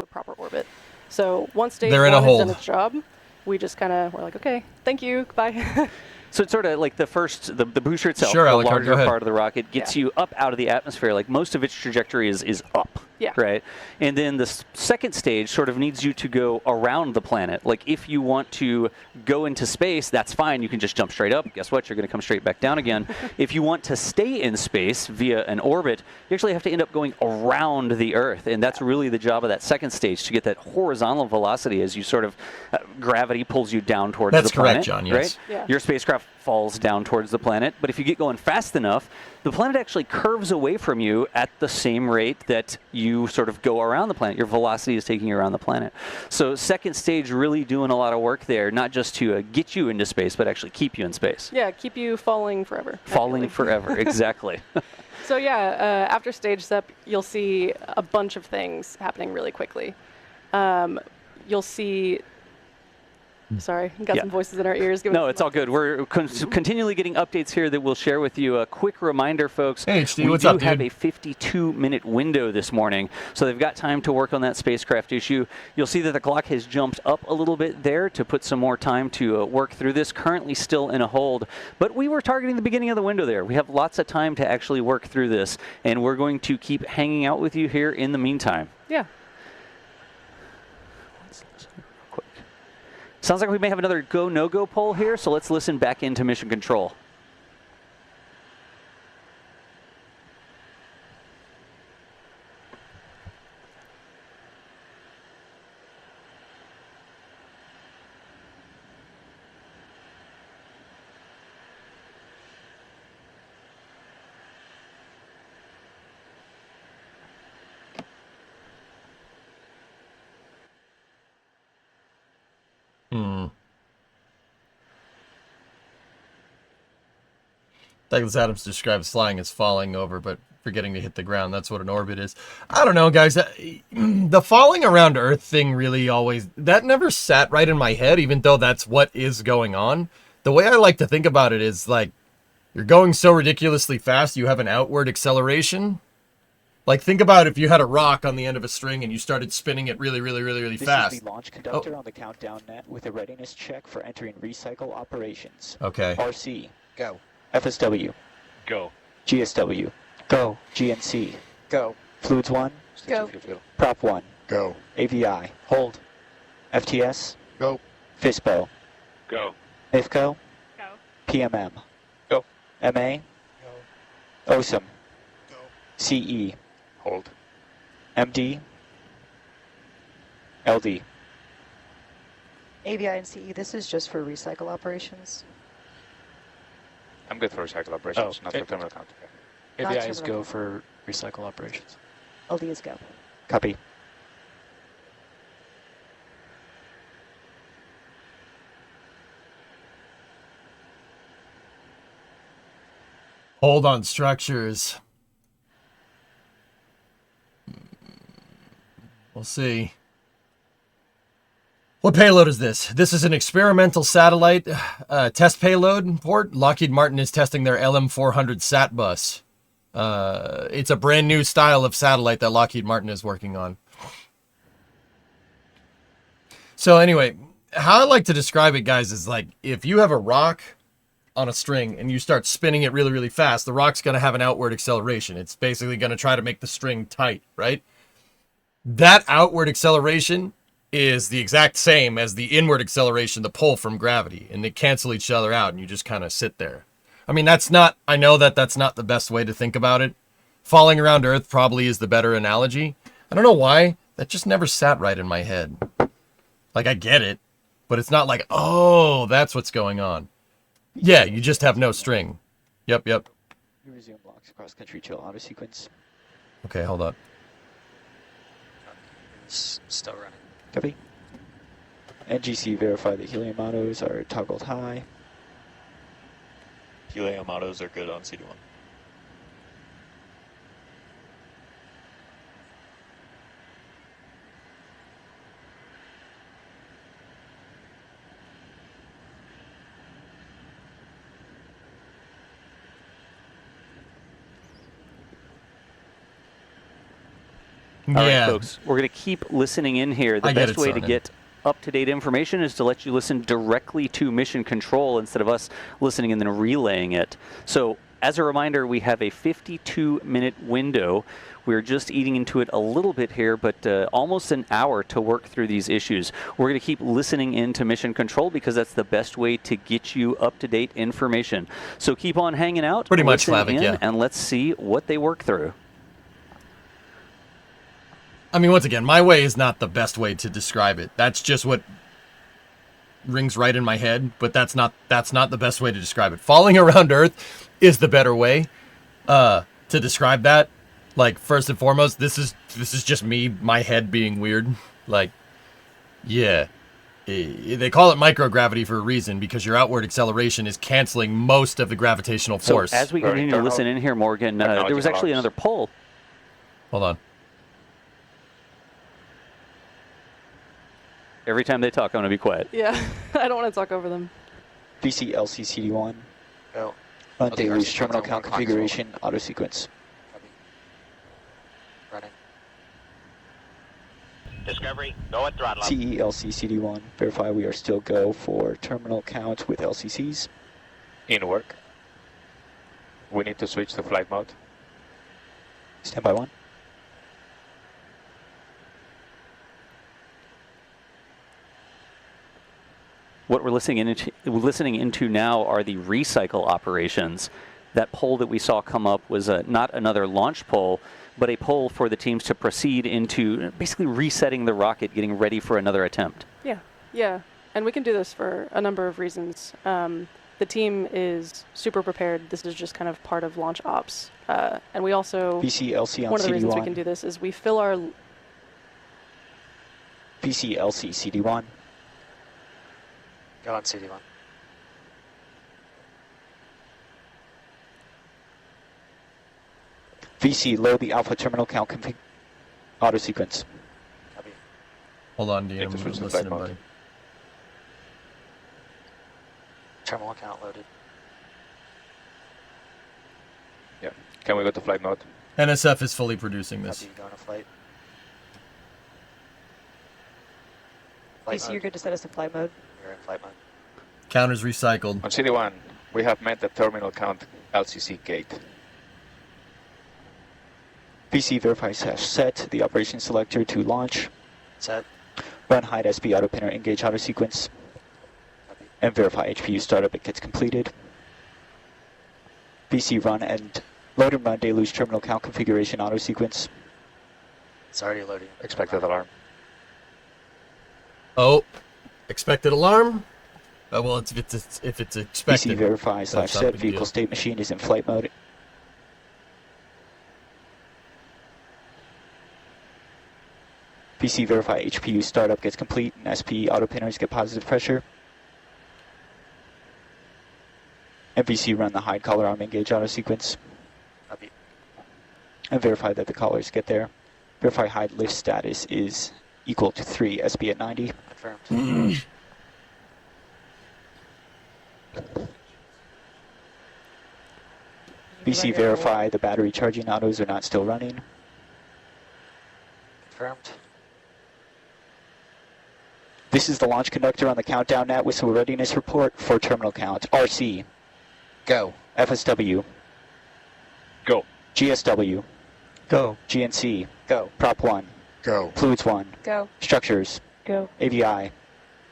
Proper orbit. So once stage
They're
1
in a
has
hold.
done its job, we just we're like, okay, thank you, goodbye.
So it's sort of like the booster itself,
sure,
the
Alucard,
larger part of the rocket, gets you up out of the atmosphere. Like most of its trajectory is up, right? And then the second stage sort of needs you to go around the planet. Like if you want to go into space, that's fine. You can just jump straight up. Guess what? You're going to come straight back down again. If you want to stay in space via an orbit, you actually have to end up going around the Earth. And that's really the job of that second stage, to get that horizontal velocity as you sort of, gravity pulls you down towards the planet.
That's correct, John, yes.
Right?
Yeah.
Your spacecraft falls down towards the planet, but if you get going fast enough, the planet actually curves away from you at the same rate that you sort of go around the planet. Your velocity is taking you around the planet. So second stage really doing a lot of work there, not just to get you into space, but actually keep you in space.
Yeah, keep you falling forever.
Falling forever, exactly.
So yeah, after stage step, you'll see a bunch of things happening really quickly. You'll see... Sorry, got some voices in our ears.
No, it's all good. We're continually getting updates here that we'll share with you. A quick reminder, folks.
Hey, HD, what's up, dude?
We do have a 52-minute window this morning, so they've got time to work on that spacecraft issue. You'll see that the clock has jumped up a little bit there to put some more time to work through this. Currently still in a hold, but we were targeting the beginning of the window there. We have lots of time to actually work through this, and we're going to keep hanging out with you here in the meantime.
Yeah.
Sounds like we may have another go, no-go poll here, so let's listen back into mission control.
Douglas Adams describes flying as falling over, but forgetting to hit the ground. That's what an orbit is. I don't know, guys. The falling around Earth thing really that never sat right in my head, even though that's what is going on. The way I like to think about it is like, you're going so ridiculously fast, you have an outward acceleration. Like, think about if you had a rock on the end of a string and you started spinning it really, really, really, really fast.
This is the launch conductor on the countdown net with a readiness check for entering recycle operations.
Okay.
RC.
Go.
FSW.
Go.
GSW.
Go.
GNC.
Go.
Fluids 1.
Go.
Prop 1.
Go.
AVI.
Hold.
FTS.
Go.
FISPO.
Go.
NIFCO.
Go.
PMM.
Go.
MA.
Go.
OSM.
Go.
CE.
Hold.
MD. LD.
AVI and CE, this is just for recycle operations.
I'm good for recycle operations, not for terminal count.
Not
ABI is
terminal.
go for recycle operations.
LD is go.
Copy.
Hold on structures. We'll see. What payload is this? This is an experimental satellite test payload port. Lockheed Martin is testing their LM-400 sat bus. It's a brand new style of satellite that Lockheed Martin is working on. So anyway, how I like to describe it, guys, is like if you have a rock on a string and you start spinning it really, really fast, the rock's going to have an outward acceleration. It's basically going to try to make the string tight, right? That outward acceleration is the exact same as the inward acceleration, the pull from gravity, and they cancel each other out and you just kind of sit there. I mean, I know that that's not the best way to think about it. Falling around Earth probably is the better analogy. I don't know why. That just never sat right in my head. Like, I get it, but it's not like, oh, that's what's going on. Yeah, you just have no string. Yep.
You resume locks cross-country chill auto sequence.
Okay, hold up.
Still running.
Copy. NGC verify that helium autos are toggled high.
Helium autos are good on CD1.
All right, folks, we're going to keep listening in here. The best way to get up-to-date information is to let you listen directly to mission control instead of us listening and then relaying it. So as a reminder, we have a 52-minute window. We're just eating into it a little bit here, but almost an hour to work through these issues. We're going to keep listening into mission control because that's the best way to get you up-to-date information. So keep on hanging out,
pretty much, Slavic, yeah.
And let's see what they work through.
I mean, once again, my way is not the best way to describe it. That's just what rings right in my head, but that's not the best way to describe it. Falling around Earth is the better way to describe that. Like, first and foremost, this is just me, my head being weird. Like, yeah. They call it microgravity for a reason, because your outward acceleration is canceling most of the gravitational force.
So as we continue to listen in here, Morgan, there was actually another poll.
Hold on.
Every time they talk, I'm going to be quiet.
Yeah, I don't want to talk over them.
VC LCCD1.
Go.
Run deluge terminal count configuration auto sequence.
Running.
Discovery, go at throttle up.
CE LCCD1. Verify we are still go for terminal count with LCCs.
In work. We need to switch to flight mode.
Standby 1.
What we're listening into now are the recycle operations. That poll that we saw come up was not another launch poll, but a poll for the teams to proceed into basically resetting the rocket, getting ready for another attempt.
Yeah. And we can do this for a number of reasons. The team is super prepared. This is just kind of part of launch ops. And we also,
VCLC on
one of the reasons
CD1.
we can do this is we fill our...
VCLC CD1.
Go on CD1.
VC, load the alpha terminal count config auto sequence.
Copy.
Hold on, DM. I'm listening, buddy.
Terminal count loaded.
Yeah. Can we go to flight mode?
NSF is fully producing this.
Copy, go on a flight.
BC, you're good to set us to flight mode.
We're in flight mode.
Counters recycled.
On CD1, we have met the terminal count LCC gate.
BC verifies set the operation selector to launch.
Set.
Run hide SB auto pinner engage auto sequence. And verify HPU startup it gets completed. BC run and load and run deluge terminal count configuration auto sequence.
It's already loading.
Expected alarm.
Oh, expected alarm? Well, if it's expected.
BC verify / set vehicle state machine is in flight mode. BC verify HPU startup gets complete and SP auto pinners get positive pressure. And BC run the hide collar arm engage auto sequence.
Copy.
And verify that the collars get there. Verify hide lift status is equal to 3, SB at 90.
Confirmed.
BC verify the battery charging autos are not still running.
Confirmed.
This is the launch conductor on the countdown net whistle readiness report for terminal count. RC.
Go.
FSW.
Go.
GSW.
Go.
GNC.
Go.
Prop 1.
Go.
Fluids 1.
Go.
Structures.
Go.
AVI.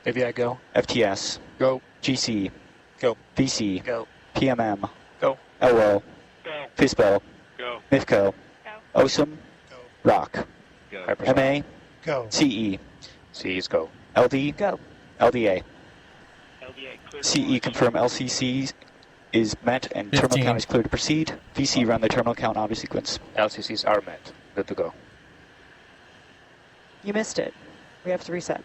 AVI go.
FTS.
Go.
GC.
Go.
VC.
Go.
PMM.
Go.
LO.
Go.
FISBO.
Go.
MIFCO.
Go.
OSM.
Go.
ROC.
Go.
MA.
Go.
CE.
C's go.
LD.
Go.
LDA.
LDA clear.
CE confirm LCC is met and
15.
terminal count is clear to proceed. VC run the terminal count auto sequence.
LCCs are met. Good to go.
You missed it. We have to reset.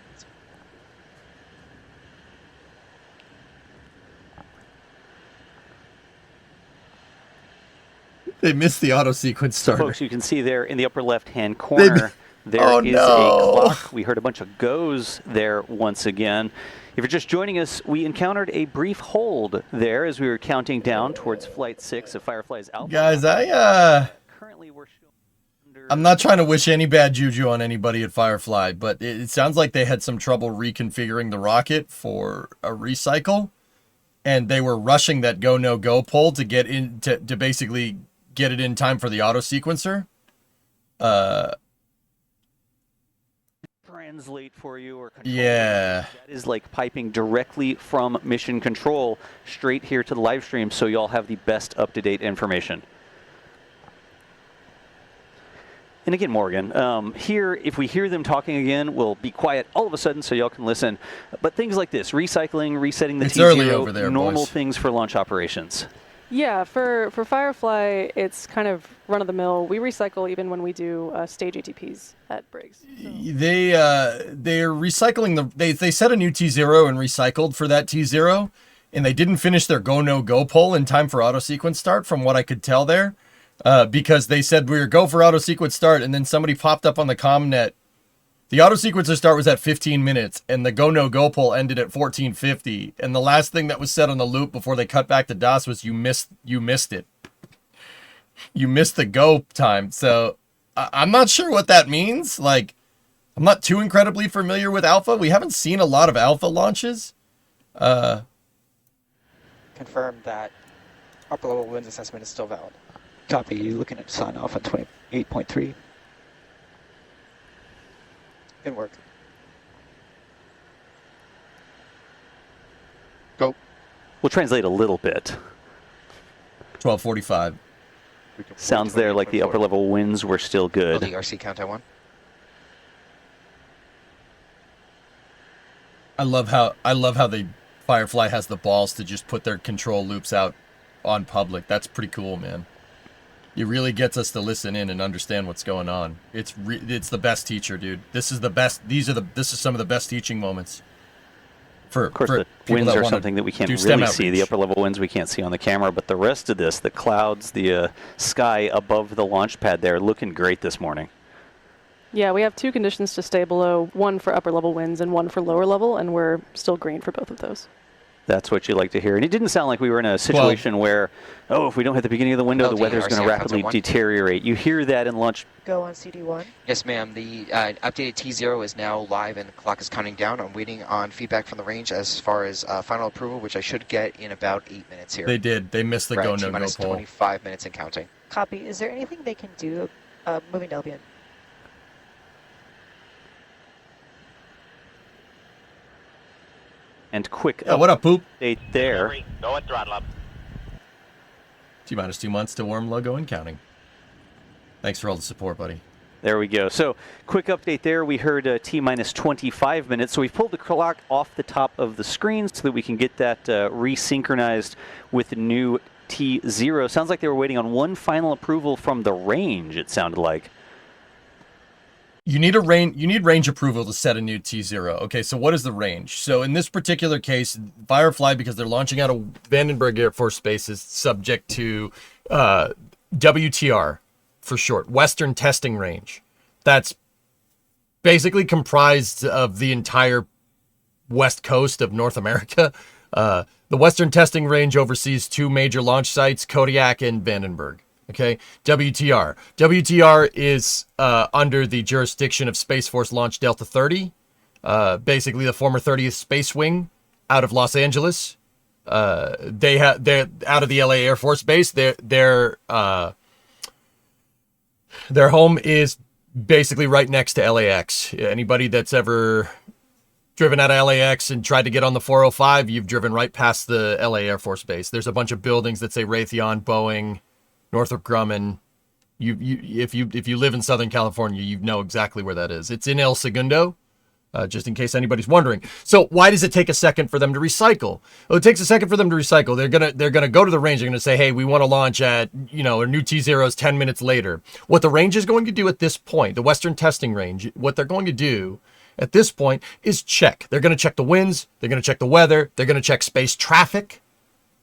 They missed the auto sequence starter.
Folks, you can see there in the upper left-hand corner, there is a clock. We heard a bunch of goes there once again. If you're just joining us, we encountered a brief hold there as we were counting down towards Flight 6 of Firefly's Alpha.
Guys,
Currently, we're
I'm not trying to wish any bad juju on anybody at Firefly, but it sounds like they had some trouble reconfiguring the rocket for a recycle, and they were rushing that go no go poll to get in to basically get it in time for the auto sequencer.
Translate for you or control.
Yeah.
That is like piping directly from mission control straight here to the live stream, so y'all have the best up-to-date information. And again, Morgan, here, if we hear them talking again, we'll be quiet all of a sudden so y'all can listen. But things like this, recycling, resetting the
It's
T0,
early over there,
normal
boys.
things for launch operations.
Yeah, for Firefly, it's kind of run-of-the-mill. We recycle even when we do stage ATPs at Briggs. So.
They're recycling they set a new T0 and recycled for that T0, and they didn't finish their go no go poll in time for auto sequence start, from what I could tell there. Because they said we were go for auto sequence start, and then somebody popped up on the comm net. The auto sequencer start was at 15 minutes, and the go no go poll ended at 14:50. And the last thing that was said on the loop before they cut back to DOS was you missed it. You missed the go time. So I'm not sure what that means. Like, I'm not too incredibly familiar with Alpha. We haven't seen a lot of Alpha launches.
Confirm that upper level winds assessment is still valid. Copy. You looking at sign off on 28.3. Good work.
Go.
We'll translate a little bit.
12:45.
Sounds there like the upper level winds were still good.
LDRC countdown 1.
I love how the Firefly has the balls to just put their control loops out on public. That's pretty cool, man. It really gets us to listen in and understand what's going on. It's the best teacher, dude. This is the best. This is some of the best teaching moments.
Of course, the winds are something that we can't really see. The upper level winds we can't see on the camera, but the rest of this, the clouds, the sky above the launch pad there, looking great this morning.
Yeah, we have two conditions to stay below, one for upper level winds and one for lower level, and we're still green for both of those.
That's what you like to hear. And it didn't sound like we were in a situation where, oh, if we don't hit the beginning of the window, the weather's going to rapidly deteriorate. You hear that in launch.
Go on CD1.
Yes, ma'am. The updated T0 is now live and the clock is counting down. I'm waiting on feedback from the range as far as final approval, which I should get in about 8 minutes here.
They did. They missed the go, no, go poll.
25 minutes and counting.
Copy. Is there anything they can do moving to Albion?
And quick
what up, poop?
Update there.
Go at throttle up.
T-minus 2 months to warm logo and counting. Thanks for all the support, buddy.
There we go. So, quick update there. We heard T-minus 25 minutes. So we've pulled the clock off the top of the screen so that we can get that resynchronized with the new T0. Sounds like they were waiting on one final approval from the range, it sounded like.
You need range approval to set a new T0. Okay, so what is the range? So in this particular case, Firefly, because they're launching out of Vandenberg Air Force Base, is subject to WTR, for short, Western Testing Range. That's basically comprised of the entire west coast of North America. The Western Testing Range oversees two major launch sites, Kodiak and Vandenberg. Okay, WTR. WTR is under the jurisdiction of Space Force Launch Delta 30, basically the former 30th Space Wing out of Los Angeles. They're out of the LA Air Force Base. Their home is basically right next to LAX. Anybody that's ever driven out of LAX and tried to get on the 405, you've driven right past the LA Air Force Base. There's a bunch of buildings that say Raytheon, Boeing, Northrop Grumman. If you live in Southern California, you know exactly where that is. It's in El Segundo, just in case anybody's wondering. So why does it take a second for them to recycle? Well, it takes a second for them to recycle. They're gonna go to the range. They're gonna say, hey, we want to launch at a new T0s 10 minutes later. What the range is going to do at this point, the Western Testing Range, what they're going to do at this point is check. They're going to check the winds. They're going to check the weather. They're going to check space traffic.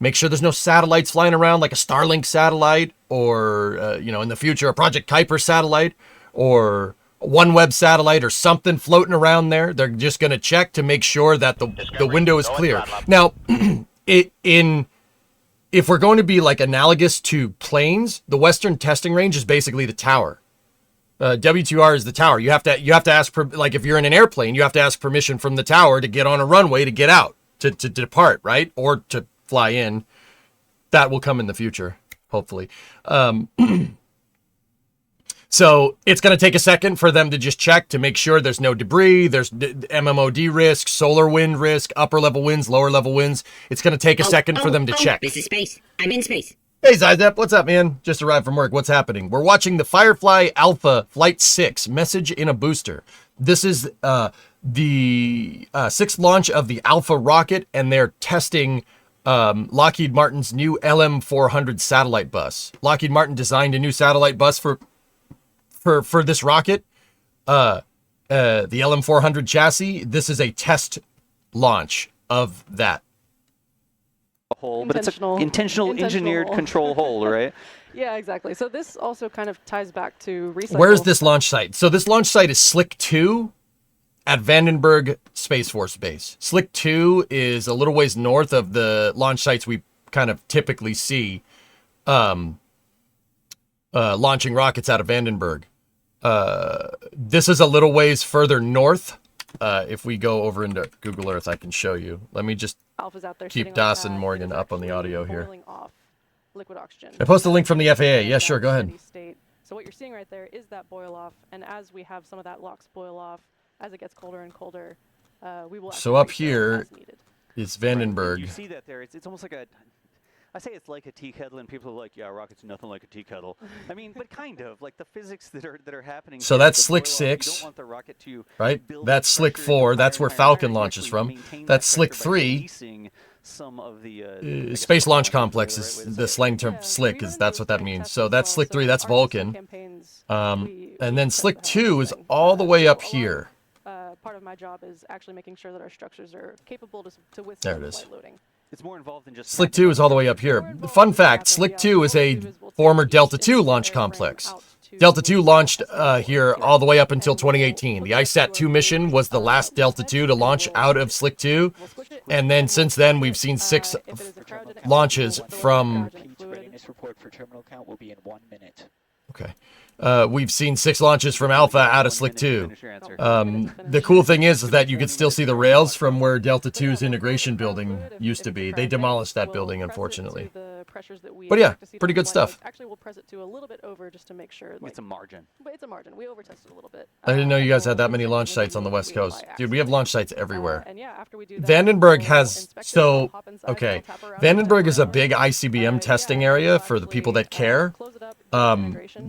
Make sure there's no satellites flying around like a Starlink satellite or, in the future, a Project Kuiper satellite or a OneWeb satellite or something floating around there. They're just going to check to make sure that the window is clear. Now, if we're going to be like analogous to planes, the Western Testing Range is basically the tower. WTR is the tower. You have to ask, like if you're in an airplane, you have to ask permission from the tower to get on a runway to get out, to depart, right? Or to fly in. That will come in the future, hopefully. So it's going to take a second for them to just check to make sure there's no debris, there's MMOD risk, solar wind risk, upper level winds, lower level winds. It's going to take a second for them to check.
This is space. I'm in space.
Hey, Zizep, what's up, man? Just arrived from work. What's happening? We're watching the Firefly Alpha Flight 6, Message in a Booster. This is the sixth launch of the Alpha rocket, and they're testing Lockheed Martin's new LM-400 satellite bus. Lockheed Martin designed a new satellite bus for this rocket, the LM-400 chassis. This is a test launch of that.
Hole, but it's an intentional engineered control hole, right?
Yeah, exactly. So this also kind of ties back to recycle.
Where's this launch site? So this launch site is Slick 2 at Vandenberg Space Force Base. Slick 2 is a little ways north of the launch sites we kind of typically see launching rockets out of Vandenberg. This is a little ways further north. If we go over into Google Earth, I can show you. Let me just keep Das and Morgan up on the audio here.
Liquid oxygen.
I post a link from the FAA. Yeah, sure, go ahead.
So what you're seeing right there is that boil off, and as we have some of that LOX boil off, as it gets colder and colder, we will.
So up here is Vandenberg.
You see that there? It's almost like a. I say it's like a tea kettle, and people are like, "Yeah, rocket's nothing like a tea kettle." I mean, but kind of like the physics that are happening.
So that's Slick 6, right? That's Slick 4. That's where Falcon launches from. That's Slick 3.
Some of the
Space Launch Complex is the slang term. Slick is that's what that means. So that's Slick 3. That's Vulcan. And then Slick 2 is all the way up here.
Part of my job is actually making sure that our structures are capable to withstand flight loading.
It's more involved than just
Slick 2 is all the way up here. Fun fact, Slick 2 is a former Delta 2 launch complex. Delta 2 launched here all the way up until 2018. The ISAT-2 mission was the last Delta 2 to launch out of Slick 2, And then since then, we've seen 6 launches from...
Readiness report for terminal count will be in 1 minute.
Okay. We've seen 6 launches from Alpha out of Slick 2. The cool thing is that you can still see the rails from where Delta 2's integration building used to be. They demolished that building, unfortunately. But yeah, pretty good stuff.
Actually, we'll press it to a little bit over just to make sure.
It's a margin.
But it's a margin. We over-tested a little bit.
I didn't know you guys had that many launch sites on the West Coast. Dude, we have launch sites everywhere.
And yeah, after we do that,
Vandenberg has... So, okay. Vandenberg is a big ICBM testing area for the people that care.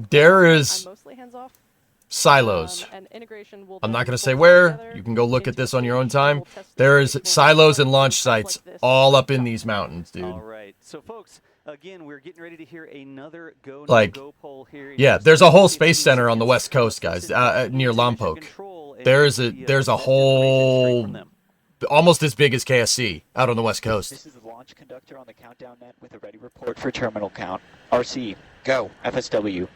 There is silos. I'm not going to say where. You can go look at this on your own time. There is silos and launch sites all up in these mountains, dude.
All right. So, folks, again, we're getting ready to hear another
go
poll here.
Yeah, there's a whole space center on the West Coast, guys, near Lompoc. There's a whole... almost as big as KSC out on the West Coast.
This is the launch conductor on the countdown net with a ready report for terminal count. RC, go. FSW,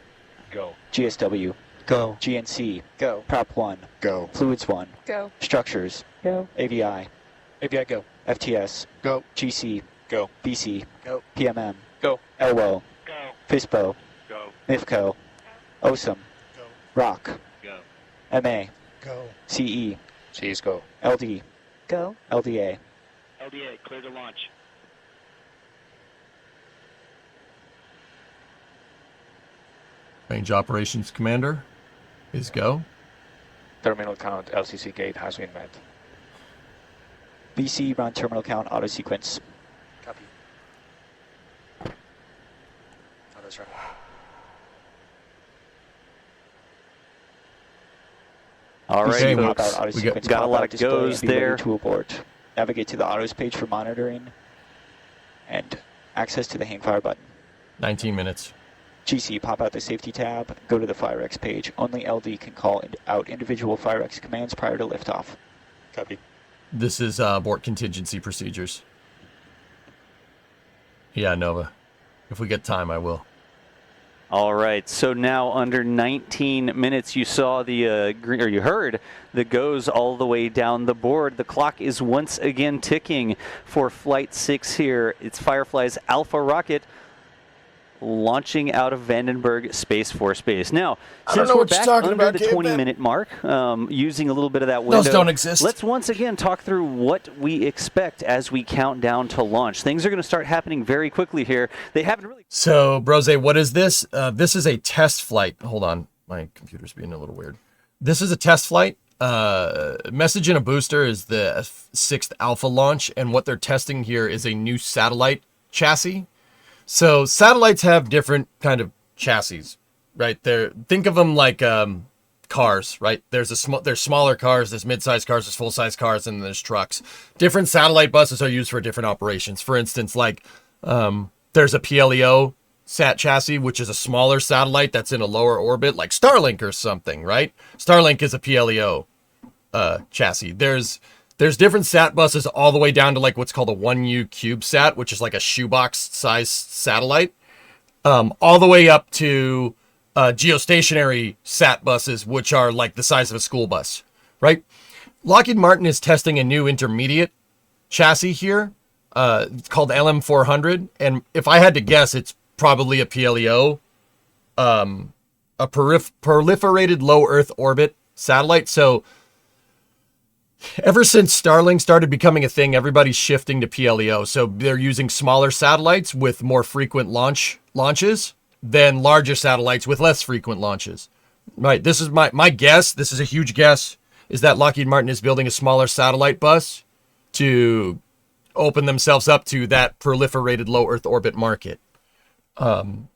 go.
GSW, go. GNC, go. Prop 1,
go.
Fluids 1,
Go.
Structures,
Go.
AVI,
go.
FTS,
Go.
GC,
Go.
BC,
Go.
PMM,
Go.
LWO,
Go.
FISPO,
Go.
MIFCO, OSM,
Go.
ROC,
Go.
MA,
Go.
CE,
C's go.
LD,
Go.
LDA.
LDA, clear to launch.
Range Operations Commander is go.
Terminal count LCC gate has been met.
BC, run terminal count auto sequence.
Copy. Auto's running.
All right,
Okay,
folks. We got a lot of goes there.
To abort. Navigate to the autos page for monitoring and access to the hang fire button.
19 minutes.
GC, pop out the safety tab, go to the FireX page. Only LD can call out individual FireX commands prior to liftoff.
Copy.
This is abort contingency procedures. Yeah, Nova. If we get time, I will.
All right, so now under 19 minutes, you saw the green, or you heard the goes all the way down the board. The clock is once again ticking for Flight 6 here. It's Firefly's Alpha rocket launching out of Vandenberg Space Force Base. Now, since we're back under the 20-minute mark, using a little bit of that window,
those don't exist.
Let's once again talk through what we expect as we count down to launch. Things are going to start happening very quickly here. They haven't really...
So, Brose, what is this? This is a test flight. Hold on. My computer's being a little weird. This is a test flight. Message in a booster is the 6th Alpha launch, and what they're testing here is a new satellite chassis. So satellites have different kind of chassis, right? Think of them like cars, right? There's smaller cars, there's mid-sized cars, there's full-size cars, and there's trucks. Different satellite buses are used for different operations. For instance, like there's a PLEO sat chassis, which is a smaller satellite that's in a lower orbit, like Starlink or something, right? Starlink is a PLEO chassis. There's different sat buses all the way down to like what's called a 1U CubeSat, which is like a shoebox size satellite, all the way up to geostationary sat buses, which are like the size of a school bus, right? Lockheed Martin is testing a new intermediate chassis here. It's called LM400, and if I had to guess, it's probably a PLEO, a proliferated low Earth orbit satellite. So ever since Starlink started becoming a thing, everybody's shifting to PLEO. So they're using smaller satellites with more frequent launches than larger satellites with less frequent launches. Right. This is my guess. This is a huge guess, is that Lockheed Martin is building a smaller satellite bus to open themselves up to that proliferated low Earth orbit market.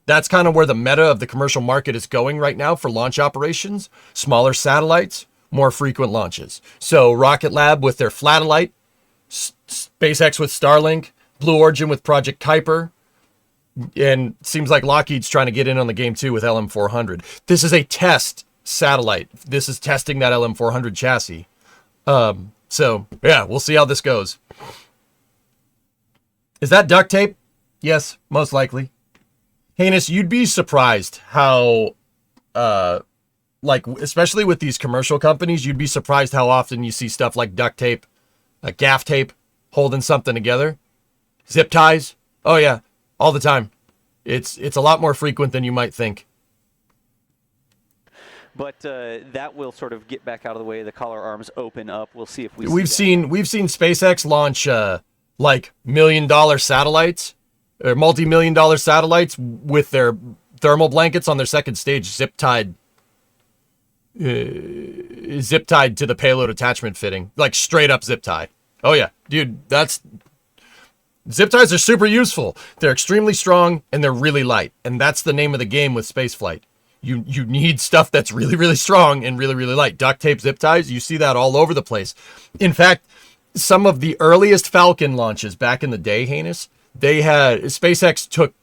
That's kind of where the meta of the commercial market is going right now for launch operations. Smaller satellites, more frequent launches. So Rocket Lab with their Flatellite, SpaceX with Starlink, Blue Origin with Project Kuiper, and seems like Lockheed's trying to get in on the game too with LM400. This is a test satellite. This is testing that LM400 chassis. So yeah, we'll see how this goes. Is that duct tape? Yes, most likely. Heinous, you'd be surprised how like, especially with these commercial companies, you'd be surprised how often you see stuff like duct tape, gaff tape holding something together. Zip ties. Oh yeah, all the time. It's a lot more frequent than you might think.
But that will sort of get back out of the way. The collar arms open up. We'll see if
we've seen SpaceX launch like $1 million satellites or multi-million-dollar satellites with their thermal blankets on their second stage zip tied to the payload attachment fitting, like straight up zip tie. Oh yeah, dude, zip ties are super useful. They're extremely strong and they're really light, and that's the name of the game with spaceflight. You need stuff that's really, really strong and really, really light. Duct tape zip ties, you see that all over the place. In fact, some of the earliest Falcon launches back in the day, Heinous, SpaceX took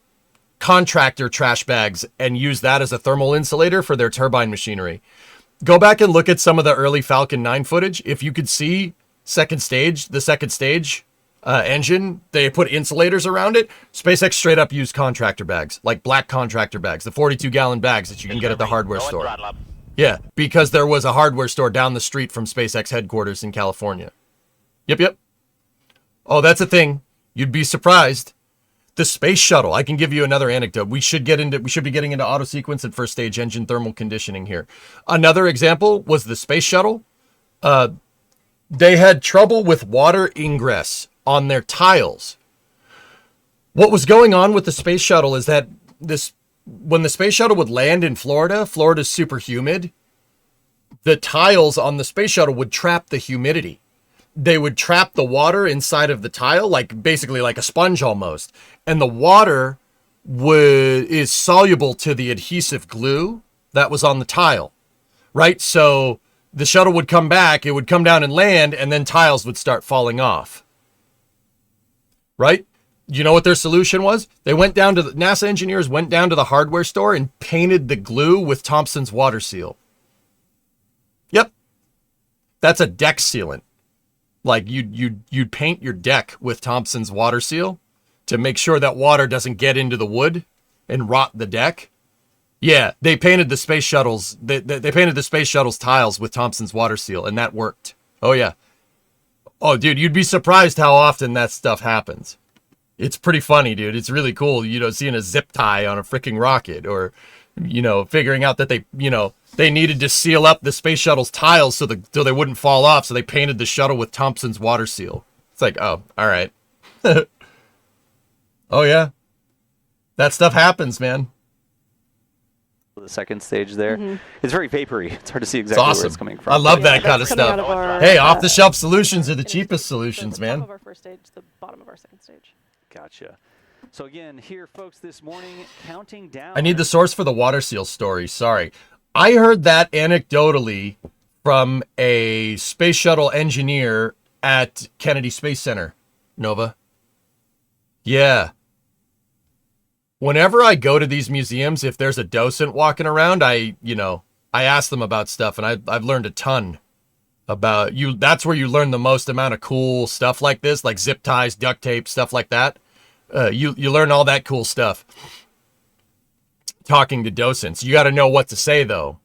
contractor trash bags and used that as a thermal insulator for their turbine machinery. Go back and look at some of the early Falcon 9 footage. If you could see the second stage engine, they put insulators around it. SpaceX straight up used contractor bags, like black contractor bags, the 42-gallon bags that you can get at the hardware store. Yeah, because there was a hardware store down the street from SpaceX headquarters in California. Yep. Oh, that's a thing. You'd be surprised. The space shuttle. I can give you another anecdote. We should be getting into auto sequence and first stage engine thermal conditioning here. Another example was the space shuttle. They had trouble with water ingress on their tiles. What was going on with the space shuttle is that when the space shuttle would land in Florida's super humid, the tiles on the space shuttle would trap the humidity. They would trap the water inside of the tile, basically like a sponge almost. And the water is soluble to the adhesive glue that was on the tile, right? So the shuttle would come back, it would come down and land, and then tiles would start falling off. Right? You know what their solution was? NASA engineers went down to the hardware store and painted the glue with Thompson's water seal. Yep. That's a deck sealant. Like you'd paint your deck with Thompson's water seal to make sure that water doesn't get into the wood and rot the deck. Yeah, they painted the space shuttles. They painted the space shuttles tiles with Thompson's water seal, and that worked. Oh yeah. Oh, dude, you'd be surprised how often that stuff happens. It's pretty funny, dude. It's really cool, seeing a zip tie on a freaking rocket, or, figuring out that they needed to seal up the space shuttle's tiles so they wouldn't fall off, so they painted the shuttle with Thompson's water seal. It's like, oh, all right. Oh, yeah. That stuff happens, man.
The second stage there. It's very vapory. It's hard to see exactly where it's coming from.
I love that kind of stuff. Hey, off-the-shelf solutions are the cheapest solutions, man.
Top of our first stage, the bottom of our second stage.
Gotcha. So again, here, folks, this morning, counting down.
I need the source for the water seal story. Sorry. I heard that anecdotally from a space shuttle engineer at Kennedy Space Center, Nova. Yeah. Whenever I go to these museums, if there's a docent walking around, I ask them about stuff, and I've learned a ton about you. That's where you learn the most amount of cool stuff like this, like zip ties, duct tape, stuff like that. You learn all that cool stuff talking to docents. You got to know what to say, though.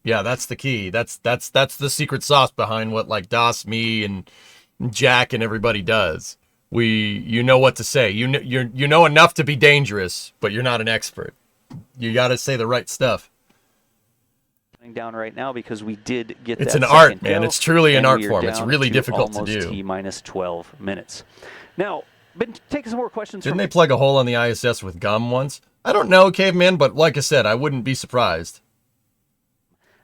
Yeah, that's the key. That's the secret sauce behind what like Das, me, and Jack and everybody does. You know what to say. You know enough to be dangerous, but you're not an expert. You got to say the right stuff.
Down right now because we did get
it's
that
an art,
go,
man. It's truly an art form. It's really difficult to do.
T-minus 12 minutes. Now, been taking some more questions.
Didn't they plug a hole on the ISS with gum once? I don't know, Caveman, but like I said, I wouldn't be surprised.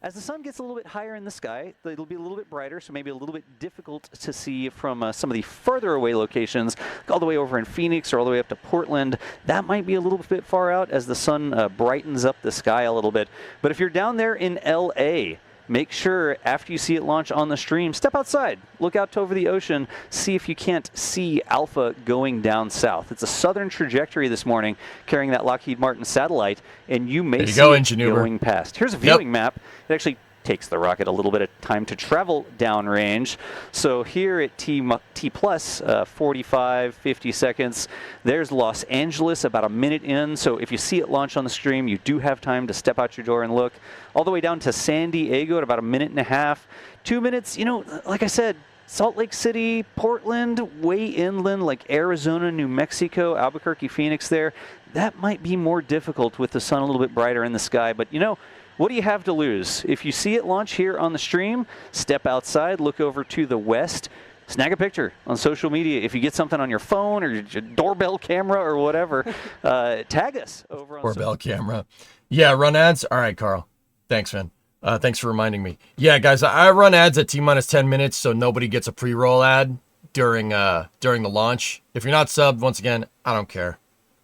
As the sun gets a little bit higher in the sky, it'll be a little bit brighter, so maybe a little bit difficult to see from some of the further away locations, all the way over in Phoenix or all the way up to Portland. That might be a little bit far out as the sun brightens up the sky a little bit. But if you're down there in LA, make sure after you see it launch on the stream, step outside, look out over the ocean, see if you can't see Alpha going down south. It's a southern trajectory this morning carrying that Lockheed Martin satellite, and you may see it going past. Here's a viewing map. It actually takes the rocket a little bit of time to travel downrange. So here at T plus 45, 50 seconds, there's Los Angeles about a minute in. So if you see it launch on the stream, you do have time to step out your door and look. All the way down to San Diego at about a minute and a half. 2 minutes, like I said, Salt Lake City, Portland, way inland like Arizona, New Mexico, Albuquerque, Phoenix there, that might be more difficult with the sun a little bit brighter in the sky. But, you know, what do you have to lose? If you see it launch here on the stream, step outside, look over to the west, snag a picture on social media. If you get something on your phone or your doorbell camera or whatever, tag us over on
doorbell camera. Yeah, run ads. All right, Carl. Thanks, man. Thanks for reminding me. Yeah, guys, I run ads at T-minus 10 minutes so nobody gets a pre-roll ad during the launch. If you're not subbed, once again, I don't care.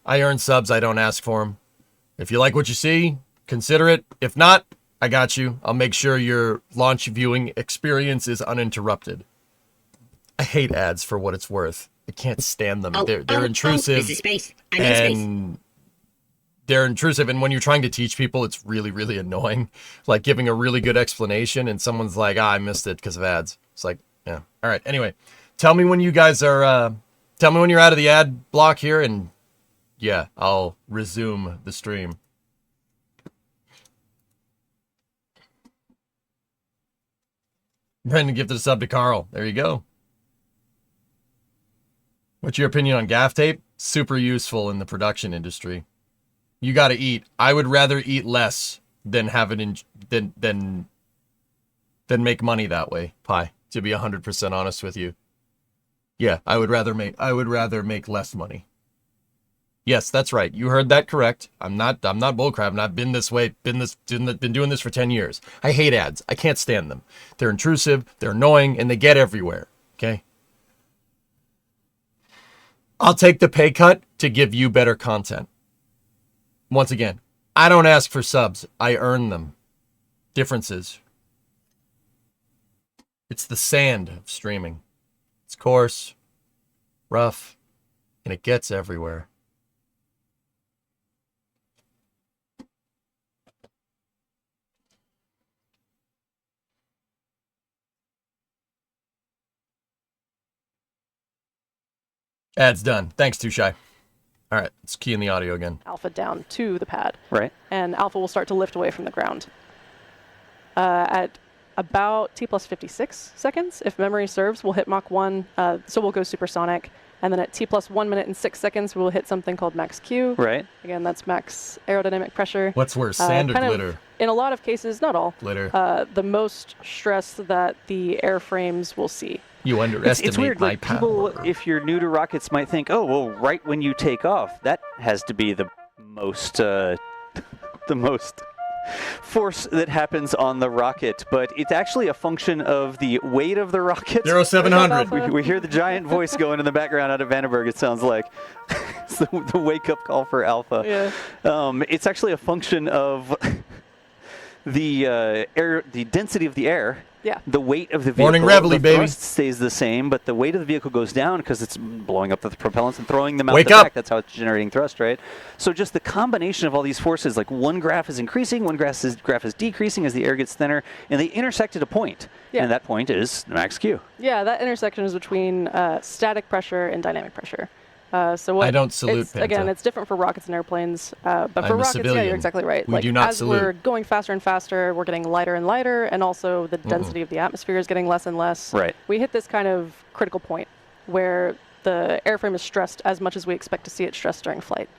I earn subs. I don't ask for them. If you like what you see, consider it. If not, I got you. I'll make sure your launch viewing experience is uninterrupted. I hate ads for what it's worth. I can't stand them. They're intrusive.
This is space. I'm in space.
And they're intrusive, and when you're trying to teach people, it's really, really annoying. Like giving a really good explanation, and someone's like, I missed it because of ads. It's like, yeah. All right, anyway. Tell me when you guys are, tell me when you're out of the ad block here, and yeah, I'll resume the stream. Brendan gifted a sub to Carl. There you go. What's your opinion on gaff tape? Super useful in the production industry. You got to eat. I would rather eat less than have it than make money that way. Pi, to be 100% honest with you. Yeah, I would rather make less money. Yes, that's right. You heard that correct. I'm not bullcrap. I've been this way. Been doing this for 10 years. I hate ads. I can't stand them. They're intrusive. They're annoying, and they get everywhere. Okay. I'll take the pay cut to give you better content. Once again, I don't ask for subs. I earn them. Differences. It's the sand of streaming. It's coarse, rough, and it gets everywhere. Ad's done. Thanks, Too Shy. All right, let's key in the audio again.
Alpha down to the pad.
Right.
And alpha will start to lift away from the ground. At about T plus 56 seconds, if memory serves, we'll hit Mach 1, so we'll go supersonic. And then at T plus 1 minute and 6 seconds, we'll hit something called max Q.
Right.
Again, that's max aerodynamic pressure.
What's worse, sand or glitter?
In a lot of cases, not all.
Glitter.
The most stress that the airframes will see.
You underestimate
it's weird.
my
Like
power.
people, if you're new to rockets, might think, oh, well, right when you take off, that has to be the most force that happens on the rocket. But it's actually a function of the weight of the rocket.
0700.
We hear the giant voice going in the background out of Vandenberg. It sounds like it's the wake-up call for Alpha.
Yeah.
It's actually a function of the density of the air.
Yeah.
The weight of the vehicle,
Morning reveille,
the
baby.
thrust stays the same, but the weight of the vehicle goes down because it's blowing up the propellants and throwing them out
Wake
the
up.
back. That's how it's generating thrust, right? So just the combination of all these forces, like one graph is increasing, one graph is decreasing as the air gets thinner, and they intersect at a point.
Yeah.
And that point is max Q.
Yeah, that intersection is between static pressure and dynamic pressure. So what
I don't salute Penta.
Again, it's different for rockets and airplanes, but
I'm
for
a
rockets,
civilian.
yeah, you're exactly right.
We do not
as
salute.
we're going faster and faster, we're getting lighter and lighter, and also the density of the atmosphere is getting less and less.
Right.
We hit this kind of critical point where the airframe is stressed as much as we expect to see it stressed during flight.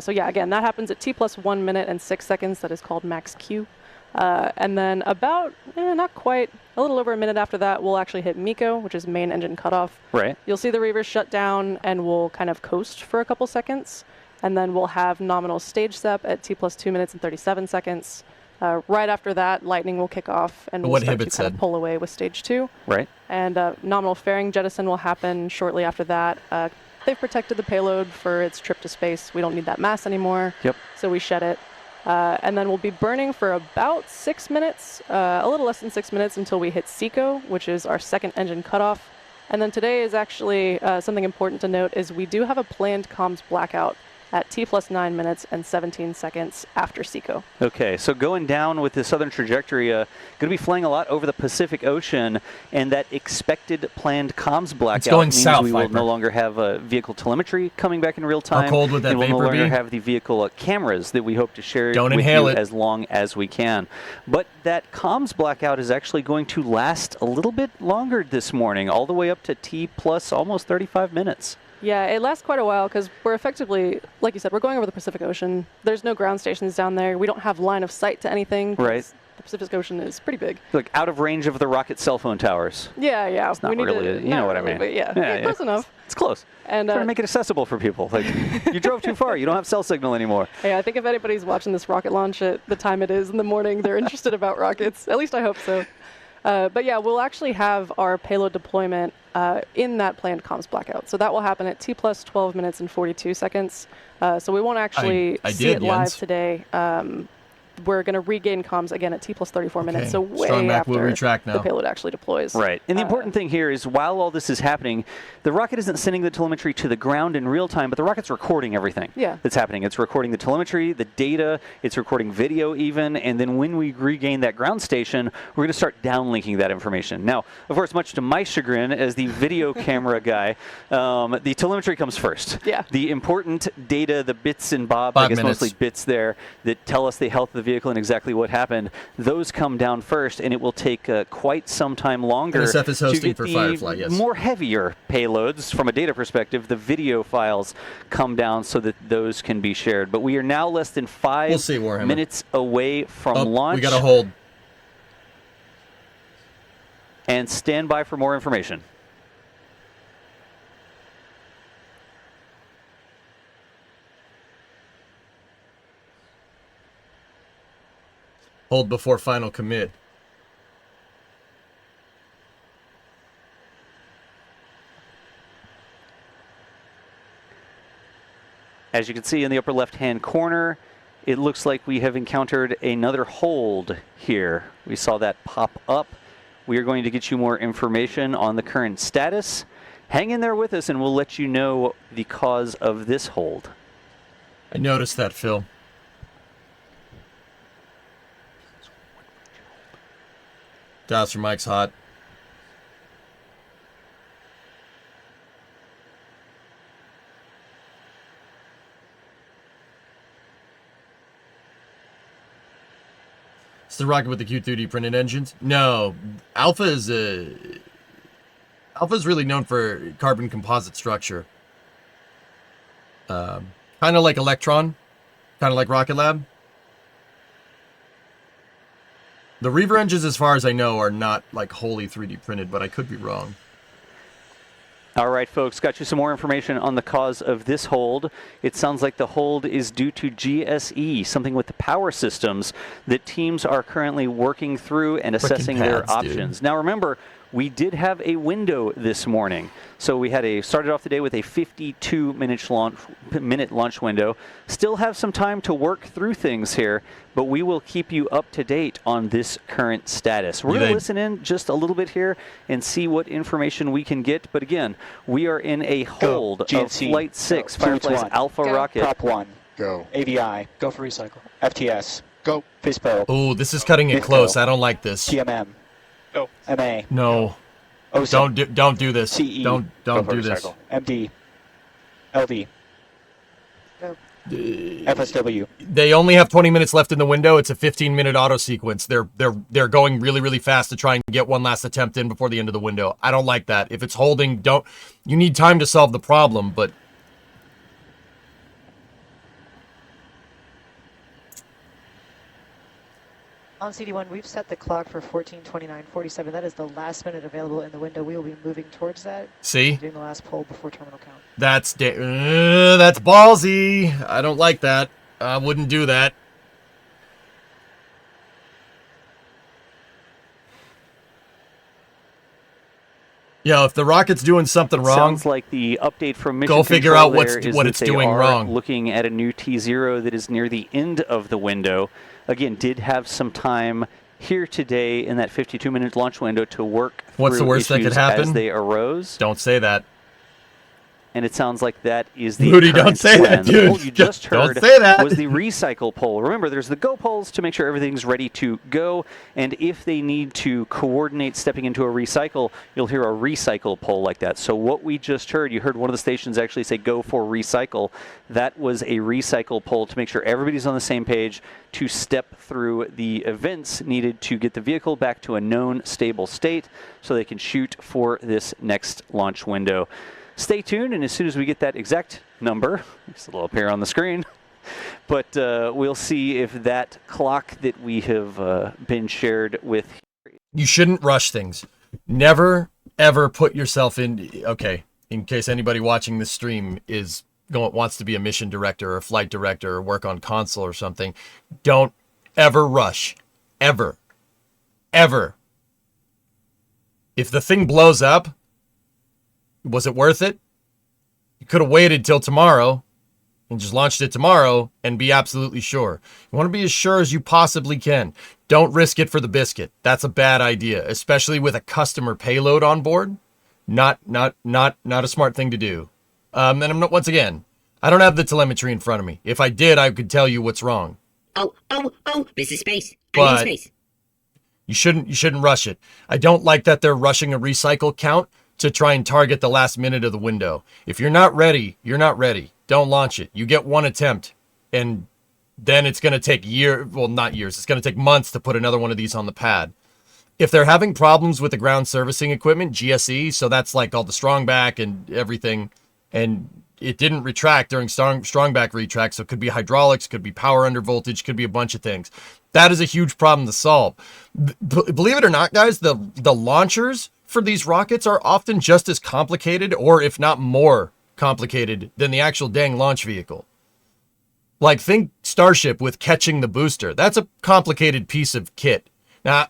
So yeah, again, that happens at T plus 1 minute and 6 seconds. That is called max Q. And then about, not quite, a little over a minute after that, we'll actually hit MECO, which is main engine cutoff.
Right.
You'll see the reavers shut down, and we'll kind of coast for a couple seconds. And then we'll have nominal stage step at T plus 2 minutes and 37 seconds. Right after that, lightning will kick off, and we'll
What
start to
Hibbett
kind of
said.
pull away with stage 2.
Right.
And nominal fairing jettison will happen shortly after that. They've protected the payload for its trip to space. We don't need that mass anymore.
Yep.
So we shed it. And then we'll be burning for about 6 minutes, a little less than 6 minutes until we hit SECO, which is our second engine cutoff. And then today is actually something important to note is we do have a planned comms blackout at T plus 9 minutes and 17 seconds after SECO.
Okay, so going down with the southern trajectory, going to be flying a lot over the Pacific Ocean, and that expected planned comms blackout
going
means
south,
we will
Viper.
no longer have vehicle telemetry coming back in real time.
How cold would that
and we'll no
vapor
longer
be?
have the vehicle cameras that we hope to share
Don't
with
inhale
you
it.
as long as we can. But that comms blackout is actually going to last a little bit longer this morning, all the way up to T plus almost 35 minutes.
Yeah, it lasts quite a while because we're effectively, like you said, we're going over the Pacific Ocean. There's no ground stations down there. We don't have line of sight to anything.
Right.
The Pacific Ocean is pretty big.
Like out of range of the rocket cell phone towers.
Yeah.
It's not
we need
really,
to,
you know
not
what I
really,
mean.
But yeah, close enough.
It's close.
And
trying to make it accessible for people. Like, you drove too far. You don't have cell signal anymore.
Hey, I think if anybody's watching this rocket launch at the time it is in the morning, they're interested about rockets. At least I hope so. But yeah, we'll actually have our payload deployment in that planned comms blackout. So that will happen at T plus 12 minutes and 42 seconds. So we won't actually see it live today. We're going to regain comms again at T plus 34 minutes, so way after the payload actually deploys.
Right. And the important thing here is while all this is happening, the rocket isn't sending the telemetry to the ground in real time, but the rocket's recording everything that's happening. It's recording the telemetry, the data, it's recording video even, and then when we regain that ground station, we're going to start downlinking that information. Now, of course, much to my chagrin as the video camera guy, the telemetry comes first.
Yeah.
The important data, the bits and bobs, I guess mostly bits there, that tell us the health of the vehicle and exactly what happened, those come down first, and it will take quite some time longer
NSF is hosting
to get
for
the
Firefly, yes.
more heavier payloads from a data perspective. The video files come down so that those can be shared. But we are now less than 5 minutes away from launch.
We got to hold.
And stand by for more information.
Hold before final commit.
As you can see in the upper left-hand corner, it looks like we have encountered another hold here. We saw that pop up. We are going to get you more information on the current status. Hang in there with us and we'll let you know the cause of this hold.
I noticed that, Phil. Dowser Mike's hot. It's the rocket with the Q3D printed engines? No, Alpha is really known for carbon composite structure. Kind of like Electron, kind of like Rocket Lab. The Reaver engines, as far as I know, are not like wholly 3D printed, but I could be wrong.
All right, folks, got you some more information on the cause of this hold. It sounds like the hold is due to GSE, something with the power systems that teams are currently working through and assessing their options. Now, remember, we did have a window this morning. So we had started off the day with a 52-minute launch window. Still have some time to work through things here, but we will keep you up to date on this current status. We're going to listen in just a little bit here and see what information we can get. But again, we are in a hold of Flight 6, Firefly's Alpha rocket.
Prop 1. Go. AVI. Go for recycle. FTS. Go. FISPO.
Oh, this is cutting it close. I don't like this.
TMM. Go. MA.
No.
OSA.
Don't do this.
CE.
Don't do this.
MD. LV. Go. FSW.
They only have 20 minutes left in the window. It's a 15-minute auto sequence. They're going really, really fast to try and get one last attempt in before the end of the window. I don't like that. If it's holding, you need time to solve the problem, but
on CD1, we've set the clock for 14:29:47. That is the last minute available in the window. We will be moving towards that.
See?
Doing the last poll before terminal count.
That's ballsy. I don't like that. I wouldn't do that. Yo, if the rocket's doing something wrong,
sounds like the update from Mission
go figure out what it's doing
are
wrong.
Looking at a new T0 that is near the end of the window. Again, did have some time here today in that 52-minute launch window to work
What's
through
the worst that could
issues
happen?
as they arose.
Don't say that.
And it sounds like that is the
Rudy, don't
current
say
plan.
that,
The
dude.
poll you just heard
Don't say that.
was the recycle poll. Remember, there's the go polls to make sure everything's ready to go. And if they need to coordinate stepping into a recycle, you'll hear a recycle poll like that. So what we just heard, you heard one of the stations actually say go for recycle. That was a recycle poll to make sure everybody's on the same page to step through the events needed to get the vehicle back to a known stable state so they can shoot for this next launch window. Stay tuned, and as soon as we get that exact number, it's a little up here on the screen, but we'll see if that clock that we have been shared with.
You shouldn't rush things. Never, ever put yourself in. Okay, in case anybody watching this stream wants to be a mission director or a flight director or work on console or something, don't ever rush. Ever. Ever. If the thing blows up, was it worth it? You could have waited till tomorrow and just launched it tomorrow and be absolutely sure. You want to be as sure as you possibly can. Don't risk it for the biscuit. That's a bad idea, especially with a customer payload on board. Not a smart thing to do. And I'm not, once again, I don't have the telemetry in front of me. If I did, I could tell you what's wrong.
Oh, this is space.
But
I'm in space.
You shouldn't rush it. I don't like that they're rushing a recycle count to try and target the last minute of the window. If you're not ready, you're not ready. Don't launch it. You get one attempt, and then it's going to take not years. It's going to take months to put another one of these on the pad. If they're having problems with the ground servicing equipment, GSE, so that's like all the strongback and everything, and it didn't retract during strongback retract, so it could be hydraulics, could be power under voltage, could be a bunch of things. That is a huge problem to solve. Believe it or not, guys, the launchers for these rockets are often just as complicated, or if not more complicated, than the actual dang launch vehicle. Like, think Starship with catching the booster. That's a complicated piece of kit. Now,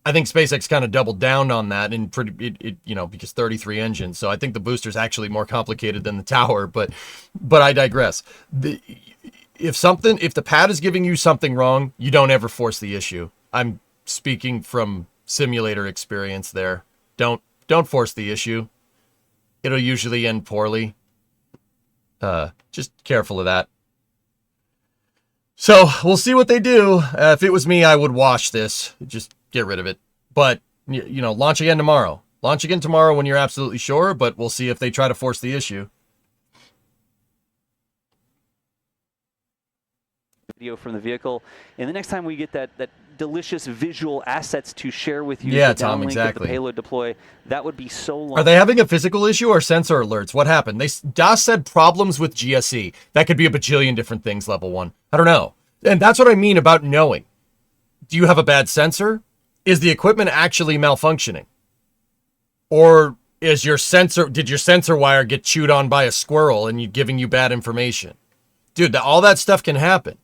I think SpaceX kind of doubled down on that, and because 33 engines. So I think the booster's actually more complicated than the tower. But I digress. If the pad is giving you something wrong, you don't ever force the issue. I'm speaking from simulator experience there. Don't force the issue. It'll usually end poorly. Just careful of that. So we'll see what they do. If it was me, I would wash this. Just get rid of it. But launch again tomorrow. Launch again tomorrow when you're absolutely sure. But we'll see if they try to force the issue.
Video from the vehicle, and the next time we get that delicious visual assets to share with you,
yeah,
the
Tom,
downlink
exactly.
of the payload deploy, that would be so long.
Are they having a physical issue or sensor alerts? What happened? DAS said problems with GSE. That could be a bajillion different things, level 1. I don't know. And that's what I mean about knowing. Do you have a bad sensor? Is the equipment actually malfunctioning? Or did your sensor wire get chewed on by a squirrel and giving you bad information? Dude, all that stuff can happen.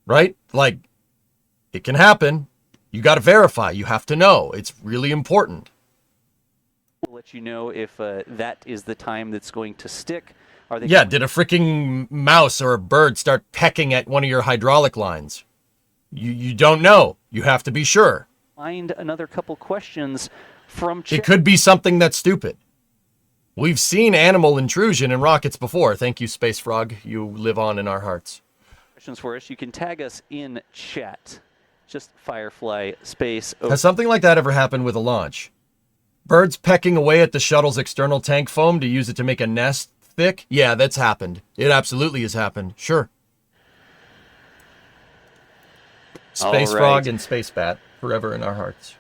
Right? Like, it can happen. You got to verify. You have to know. It's really important.
We'll let you know if that is the time that's going to stick.
Did a freaking mouse or a bird start pecking at one of your hydraulic lines? You don't know. You have to be sure.
Find another couple questions from chat.
It could be something that's stupid. We've seen animal intrusion in rockets before. Thank you, Space Frog. You live on in our hearts.
Questions for us, you can tag us in chat. Just Firefly Space.
Has something like that ever happened with a launch? Birds pecking away at the shuttle's external tank foam to use it to make a nest thick? Yeah, that's happened. It absolutely has happened. Sure. Space Frog and Space Bat, forever in our hearts.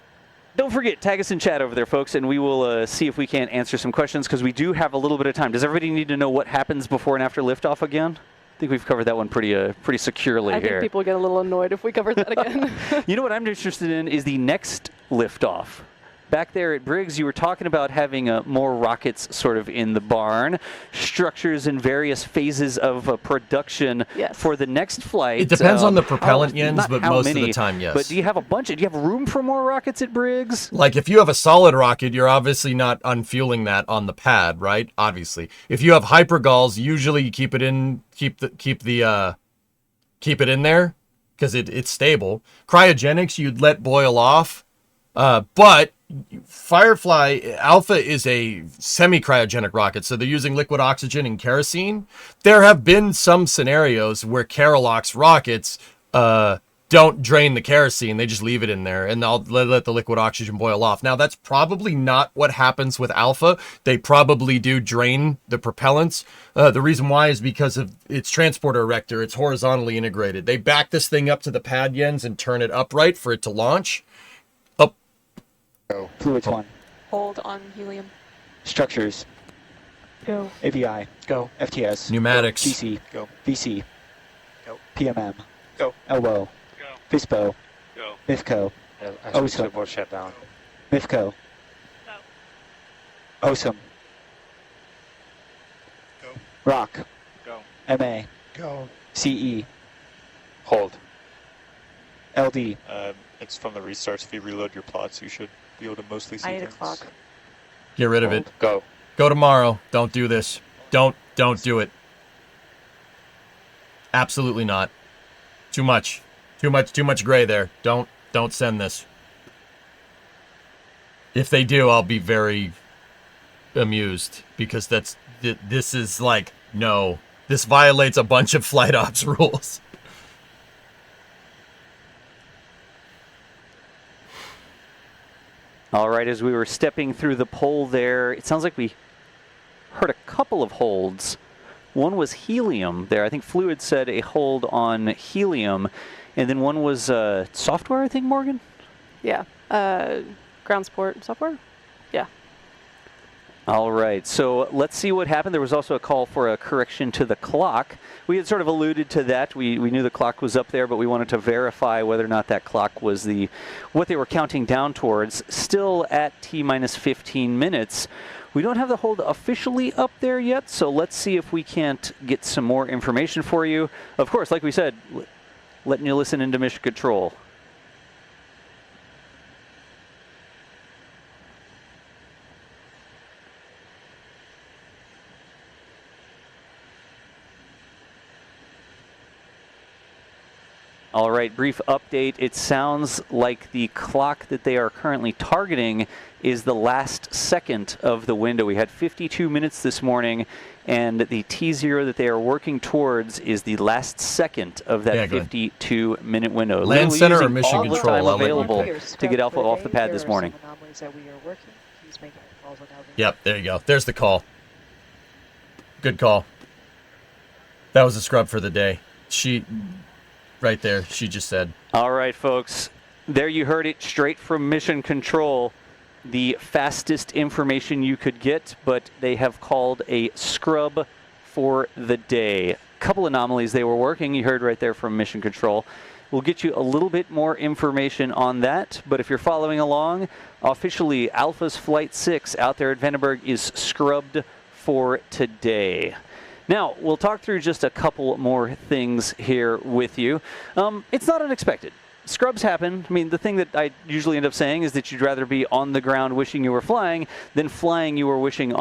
Don't forget, tag us in chat over there, folks, and we will see if we can't answer some questions, because we do have a little bit of time. Does everybody need to know what happens before and after liftoff again? I think we've covered that one pretty securely here.
I think people get a little annoyed if we cover that again.
You know what I'm interested in is the next liftoff. Back there at Briggs, you were talking about having more rockets sort of in the barn, structures in various phases of production for the next flight.
It depends on the propellant yens, but most of the time, yes.
But do you have a bunch? Do you have room for more rockets at Briggs?
Like, if you have a solid rocket, you're obviously not unfueling that on the pad, right? Obviously. If you have hypergulls, usually you keep it in there because it's stable. Cryogenics, you'd let boil off. But Firefly Alpha is a semi-cryogenic rocket, so they're using liquid oxygen and kerosene. There have been some scenarios where Kerolox rockets don't drain the kerosene. They just leave it in there, and they'll let the liquid oxygen boil off. Now, that's probably not what happens with Alpha. They probably do drain the propellants. The reason why is because of its transporter erector. It's horizontally integrated. They back this thing up to the pad ends and turn it upright for it to launch.
Go. Fluids 1.
Hold on helium.
Structures.
Go.
AVI.
Go.
FTS.
Pneumatics.
GC.
Go.
VC.
Go.
PMM.
Go.
Elbow.
Go.
FISPO.
Go.
MIFCO.
OSM. Board shut down.
MIFCO. OSM.
Go.
ROC.
Go.
MA.
Go.
CE.
Hold.
LD.
It's from the restarts. If you reload your plots, you should be able to mostly see
I need a
things.
clock.
Get rid of it.
Go.
Go tomorrow. Don't do this. Don't do it. Absolutely not. Too much gray there. Don't send this. If they do, I'll be very amused, because this is like, no. This violates a bunch of flight ops rules.
All right, as we were stepping through the poll there, it sounds like we heard a couple of holds. One was helium there. I think Fluid said a hold on helium. And then one was software, I think, Morgan?
Yeah. Ground support software? Yeah.
All right, so let's see what happened. There was also a call for a correction to the clock. We had sort of alluded to that. We knew the clock was up there, but we wanted to verify whether or not that clock was what they were counting down towards. Still at T-minus 15 minutes. We don't have the hold officially up there yet, so let's see if we can't get some more information for you. Of course, like we said, letting you listen into Mission Control. All right, brief update. It sounds like the clock that they are currently targeting is the last second of the window. We had 52 minutes this morning, and the T0 that they are working towards is the last second of that 52-minute window.
Land center or mission
control?
control?
Available to get Alpha off the pad this morning.
Yep, there you go. There's the call. Good call. That was a scrub for the day. Right there, she just said.
All right, folks. There you heard it straight from Mission Control. The fastest information you could get, but they have called a scrub for the day. Couple anomalies they were working. You heard right there from Mission Control. We'll get you a little bit more information on that, but if you're following along, officially Alpha's Flight 6 out there at Vandenberg is scrubbed for today. Now, we'll talk through just a couple more things here with you. It's not unexpected. Scrubs happen. I mean, the thing that I usually end up saying is that you'd rather be on the ground wishing you were flying than flying you were wishing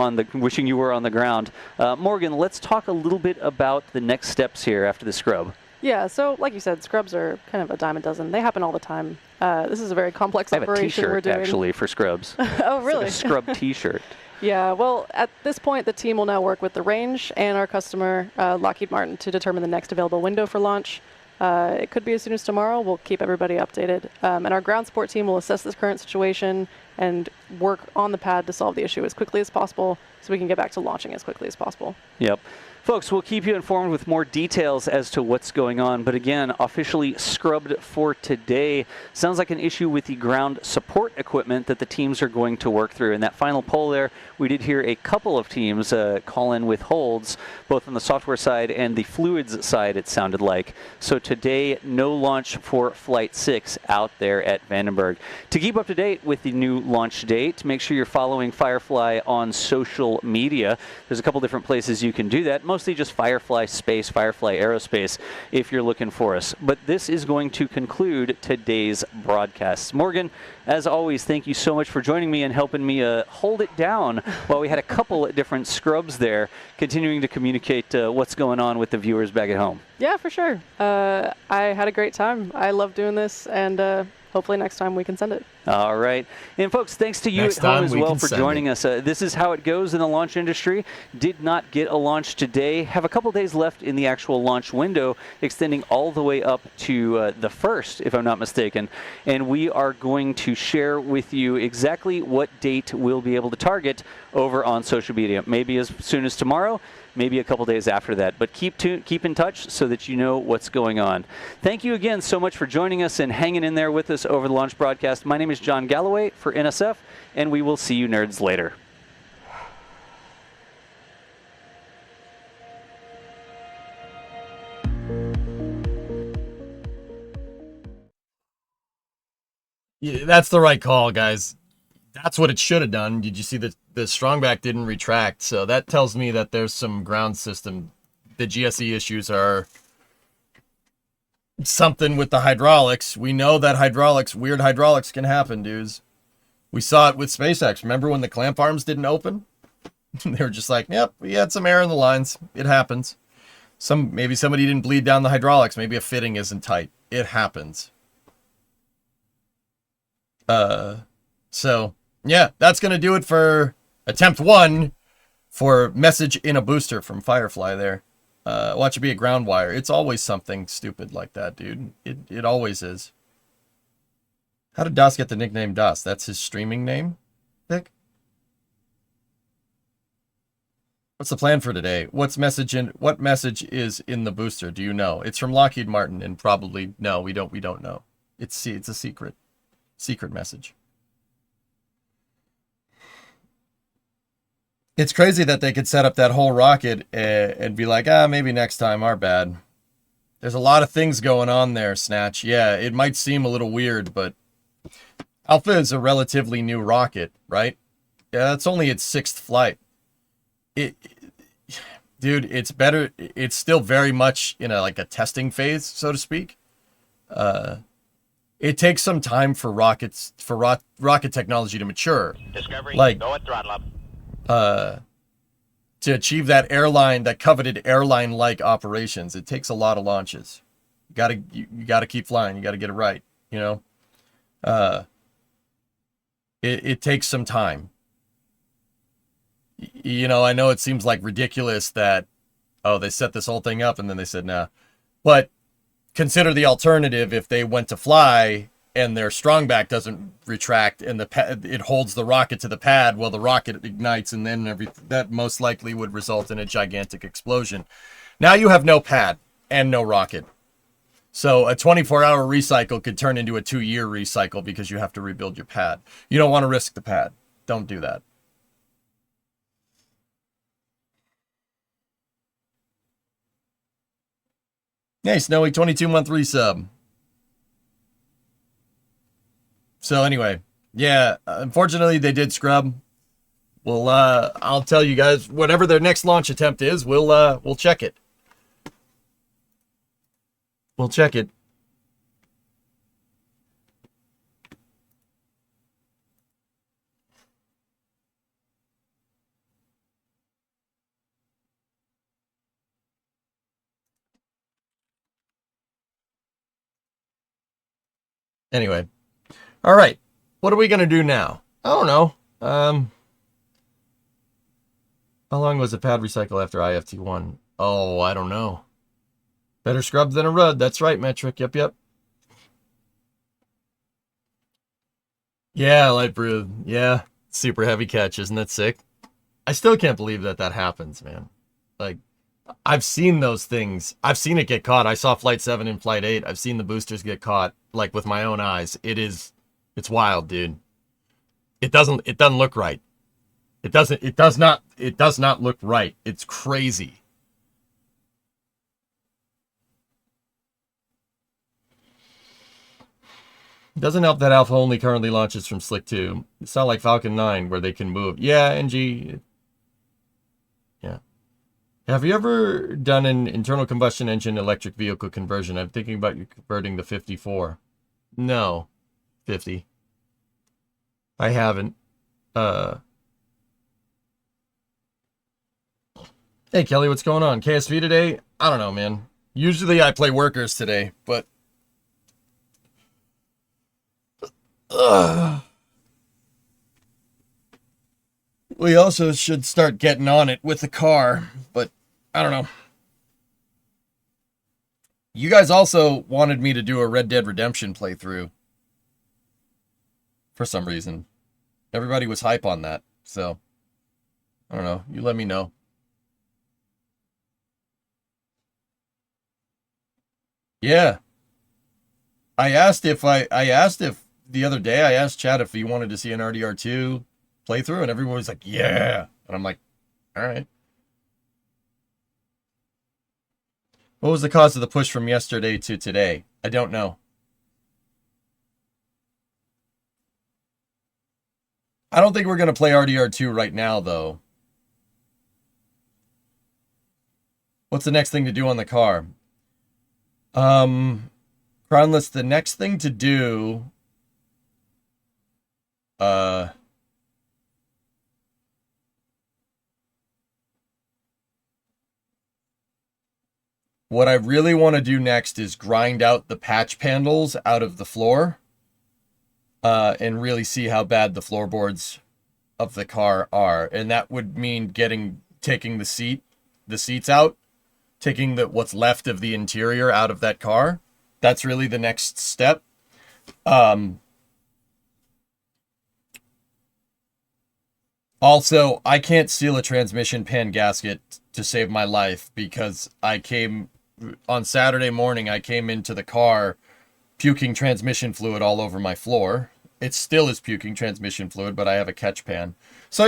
you were on the ground. Morgan, let's talk a little bit about the next steps here after the scrub.
Yeah, so like you said, scrubs are kind of a dime a dozen. They happen all the time. This is a very complex operation we're doing.
I have a t-shirt, actually, for scrubs.
Oh, really?
It's like a scrub t-shirt.
Yeah, well, at this point, the team will now work with the range and our customer, Lockheed Martin, to determine the next available window for launch. It could be as soon as tomorrow. We'll keep everybody updated. And our ground support team will assess this current situation and work on the pad to solve the issue as quickly as possible so we can get back to launching as quickly as possible.
Yep. Folks, we'll keep you informed with more details as to what's going on. But again, officially scrubbed for today. Sounds like an issue with the ground support equipment that the teams are going to work through. In that final poll there, we did hear a couple of teams call in with holds, both on the software side and the fluids side, it sounded like. So today, no launch for Flight 6 out there at Vandenberg. To keep up to date with the new launch date, make sure you're following Firefly on social media. There's a couple different places you can do that. Mostly just Firefly Space, Firefly Aerospace, if you're looking for us. But this is going to conclude today's broadcast. Morgan, as always, thank you so much for joining me and helping me hold it down while we had a couple different scrubs there, continuing to communicate what's going on with the viewers back at home.
Yeah, for sure. I had a great time. I love doing this, and hopefully next time we can send it.
All right. And folks, thanks to you
Next
at home
time
as
we
well
can
for
send
joining us. This is how it goes in the launch industry. Did not get a launch today. Have a couple days left in the actual launch window, extending all the way up to the 1st, if I'm not mistaken. And we are going to share with you exactly what date we'll be able to target over on social media. Maybe as soon as tomorrow, maybe a couple days after that. But keep in touch so that you know what's going on. Thank you again so much for joining us and hanging in there with us over the launch broadcast. My name is John Galloway for NSF, and we will see you nerds later.
Yeah, that's the right call, guys. That's what it should have done. Did you see that the strongback didn't retract? So that tells me that there's some ground system. The GSE issues are something with the hydraulics. We know that weird hydraulics can happen, dudes. We saw it with SpaceX. Remember when the clamp arms didn't open? They were just like, yep, we had some air in the lines. It happens. Maybe somebody didn't bleed down the hydraulics. Maybe a fitting isn't tight. It happens. So yeah, that's going to do it for attempt 1 for message in a booster from Firefly there. Watch it be a ground wire. It's always something stupid like that, dude. It always is. How did Das get the nickname Das? That's his streaming name, Vic? What's the plan for today? What message is in the booster? Do you know? It's from Lockheed Martin, and probably no, we don't know. It's a secret message. It's crazy that they could set up that whole rocket and be like, maybe next time, our bad. There's a lot of things going on there, Snatch. Yeah, it might seem a little weird, but Alpha is a relatively new rocket, right? Yeah, that's only its 6th flight. Dude, it's better. It's still very much in a testing phase, so to speak. It takes some time for rocket technology to mature.
Discovery,
go at throttle up. To achieve that coveted airline-like operations, it takes a lot of launches. You gotta keep flying. You gotta get it right. You know, it takes some time. You know, I know it seems like ridiculous that, they set this whole thing up and then they said nah, but consider the alternative. If they went to fly and their strongback doesn't retract and it holds the rocket to the pad, well, the rocket ignites and then that most likely would result in a gigantic explosion. Now you have no pad and no rocket. So a 24-hour recycle could turn into a 2-year recycle because you have to rebuild your pad. You don't want to risk the pad. Don't do that. Hey, Snowy, 22-month resub. So anyway, yeah, unfortunately they did scrub. Well, I'll tell you guys, whatever their next launch attempt is, we'll check it. We'll check it. Anyway. All right. What are we going to do now? I don't know. How long was the pad recycle after IFT1? Oh, I don't know. Better scrub than a rud. That's right, Metric. Yep. Yeah, light brew. Yeah. Super heavy catch. Isn't that sick? I still can't believe that happens, man. Like, I've seen those things. I've seen it get caught. I saw Flight 7 and Flight 8. I've seen the boosters get caught, like, with my own eyes. It's wild, dude. It doesn't look right. It does not look right. It's crazy. It doesn't help that Alpha only currently launches from Slick 2. It's not like Falcon 9 where they can move. Yeah, NG. Yeah. Have you ever done an internal combustion engine electric vehicle conversion? I'm thinking about you converting the 54. No. 50. I haven't. Hey, Kelly, what's going on? KSV today? I don't know, man. Usually I play workers today, but We also should start getting on it with the car, but I don't know. You guys also wanted me to do a Red Dead Redemption playthrough. For some reason. Everybody was hype on that, so I don't know. You let me know. Yeah. I asked if the other day, I asked Chad if he wanted to see an RDR2 playthrough, and everyone was like, yeah. And I'm like, all right. What was the cause of the push from yesterday to today? I don't know. I don't think we're going to play RDR2 right now, though. What's the next thing to do on the car? Crownless, the next thing to do... What I really want to do next is grind out the patch panels out of the floor. And really see how bad the floorboards of the car are. And that would mean taking the seats out, taking what's left of the interior out of that car. That's really the next step. Also, I can't seal a transmission pan gasket to save my life because on Saturday morning, I came into the car puking transmission fluid all over my floor. It still is puking transmission fluid, but I have a catch pan. So,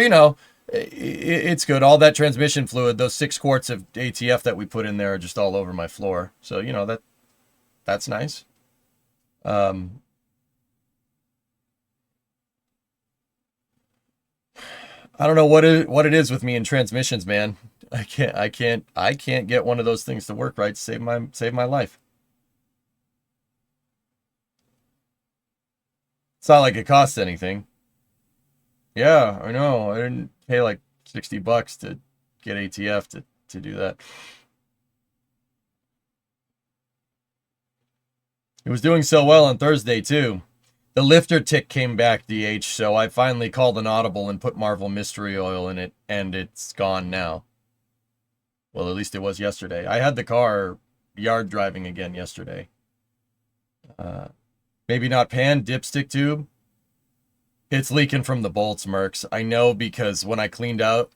it's good. All that transmission fluid, those 6 quarts of ATF that we put in there are just all over my floor. So, that's nice. I don't know what it is with me and transmissions, man. I can't get one of those things to work right to save my life. It's not like it costs anything. Yeah, I know. I didn't pay like $60 to get ATF to do that. It was doing so well on Thursday, too. The lifter tick came back, DH, so I finally called an audible and put Marvel Mystery Oil in it, and it's gone now. Well, at least it was yesterday. I had the car yard driving again yesterday. Maybe not pan, dipstick tube. It's leaking from the bolts, Mercs. I know because when I cleaned up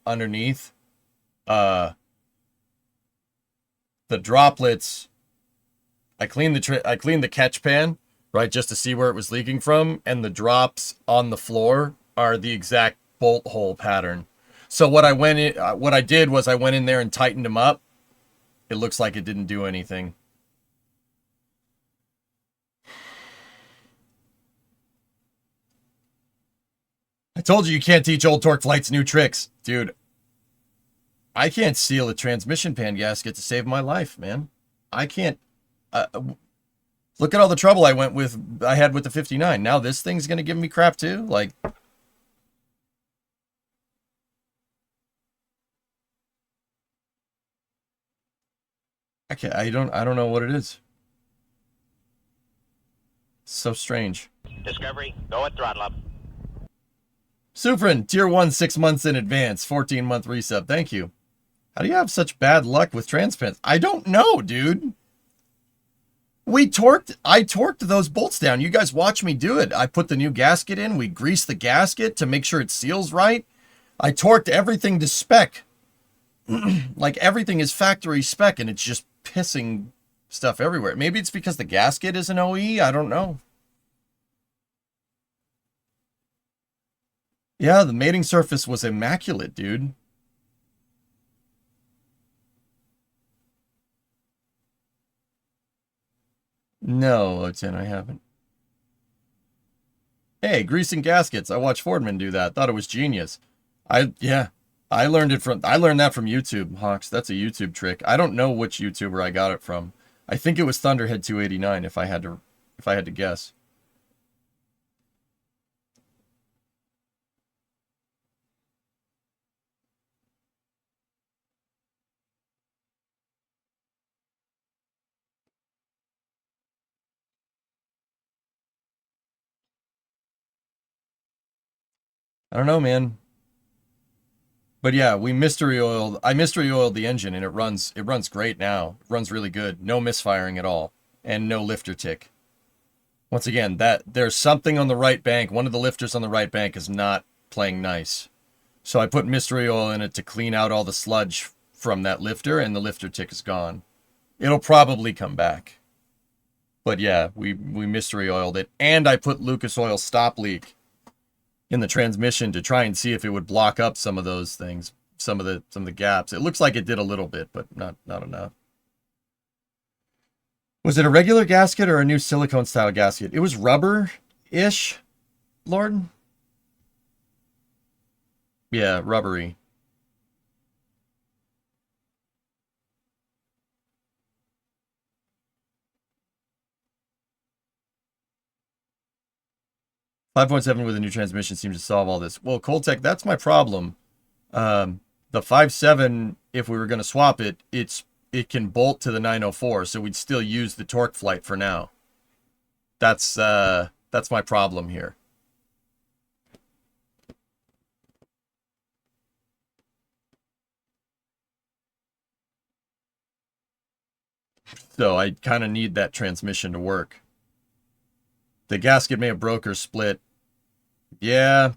underneath, the droplets, I cleaned the catch pan, right, just to see where it was leaking from, and the drops on the floor are the exact bolt hole pattern. So what I did was I went in there and tightened them up. It looks like it didn't do anything. I told you can't teach old Torque Flights new tricks. Dude, I can't seal a transmission pan gasket to save my life, man. I can't. Look at all the trouble I had with the 59. Now this thing's going to give me crap too? Like... I don't know what it is. It's so strange.
Discovery, go at throttle up.
Sufrin, tier 1 6 months in advance, 14-month resub. Thank you. How do you have such bad luck with transpans? I don't know, dude. I torqued those bolts down. You guys watch me do it. I put the new gasket in. We greased the gasket to make sure it seals right. I torqued everything to spec. Like everything is factory spec and it's just pissing stuff everywhere. Maybe it's because the gasket is an OE. I don't know. Yeah, the mating surface was immaculate, dude. No, Lieutenant, I haven't. Hey, greasing gaskets. I watched Fordman do that. Thought it was genius. I learned that from YouTube, Hawks. That's a YouTube trick. I don't know which YouTuber I got it from. I think it was Thunderhead 289 if I had to guess. I don't know, man. But yeah, I mystery oiled the engine, and it runs great now. It runs really good. No misfiring at all, and no lifter tick. Once again, there's something on the right bank. One of the lifters on the right bank is not playing nice. So I put mystery oil in it to clean out all the sludge from that lifter, and the lifter tick is gone. It'll probably come back. But yeah, we mystery oiled it, and I put Lucas Oil stop leak in the transmission to try and see if it would block up some of those things, some of the gaps. It looks like it did a little bit, but not enough. Was it a regular gasket or a new silicone style gasket? It was rubber-ish, Lord. Yeah, rubbery. .7 with a new transmission seems to solve all this. Well, Coltec, that's my problem. The 5.7, if we were going to swap it, it can bolt to the 904, so we'd still use the torque flight for now. That's my problem here. So I kind of need that transmission to work. The gasket may have broke or split. Yeah.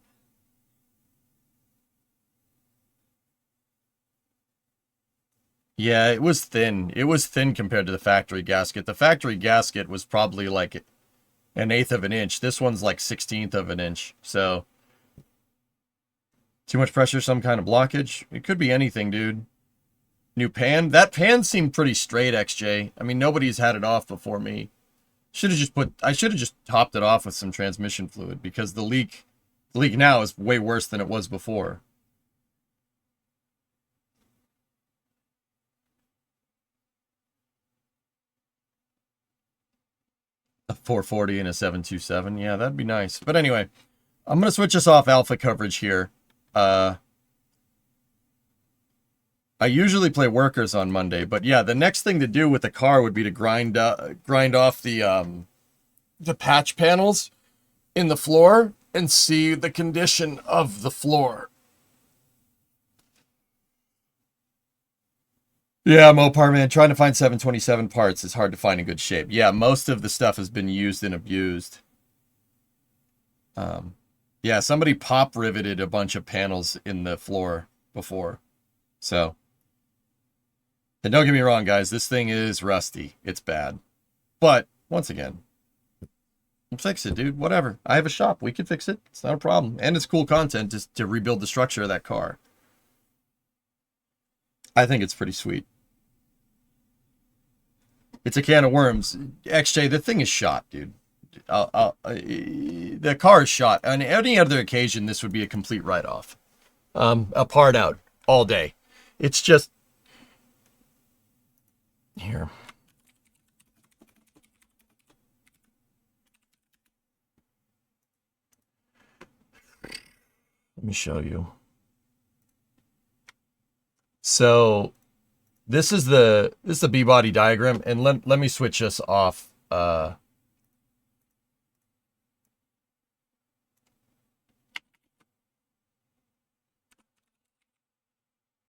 Yeah, it was thin. It was thin compared to the factory gasket. The factory gasket was probably like 1/8 of an inch. This one's like 1/16 of an inch. So, too much pressure, some kind of blockage. It could be anything, dude. New pan. That pan seemed pretty straight, XJ. I mean, nobody's had it off before me. I should have just topped it off with some transmission fluid, because the leak now is way worse than it was before. A 440 and a 727. Yeah, that'd be nice. But anyway, I'm going to switch us off alpha coverage here. I usually play workers on Monday, but yeah, the next thing to do with the car would be to grind off the patch panels in the floor and see the condition of the floor. Yeah, Mopar, man, trying to find 727 parts is hard to find in good shape. Yeah, most of the stuff has been used and abused. Yeah, somebody pop riveted a bunch of panels in the floor before. So, and don't get me wrong, guys, this thing is rusty. It's bad. But, once again, we'll fix it, dude. Whatever. I have a shop. We can fix it. It's not a problem. And it's cool content to rebuild the structure of that car. I think it's pretty sweet. It's a can of worms. XJ, the thing is shot, dude. The car is shot. On any other occasion, this would be a complete write-off. A part out all day. It's just... Here. Let me show you. So this is the B-body diagram, and let me switch us off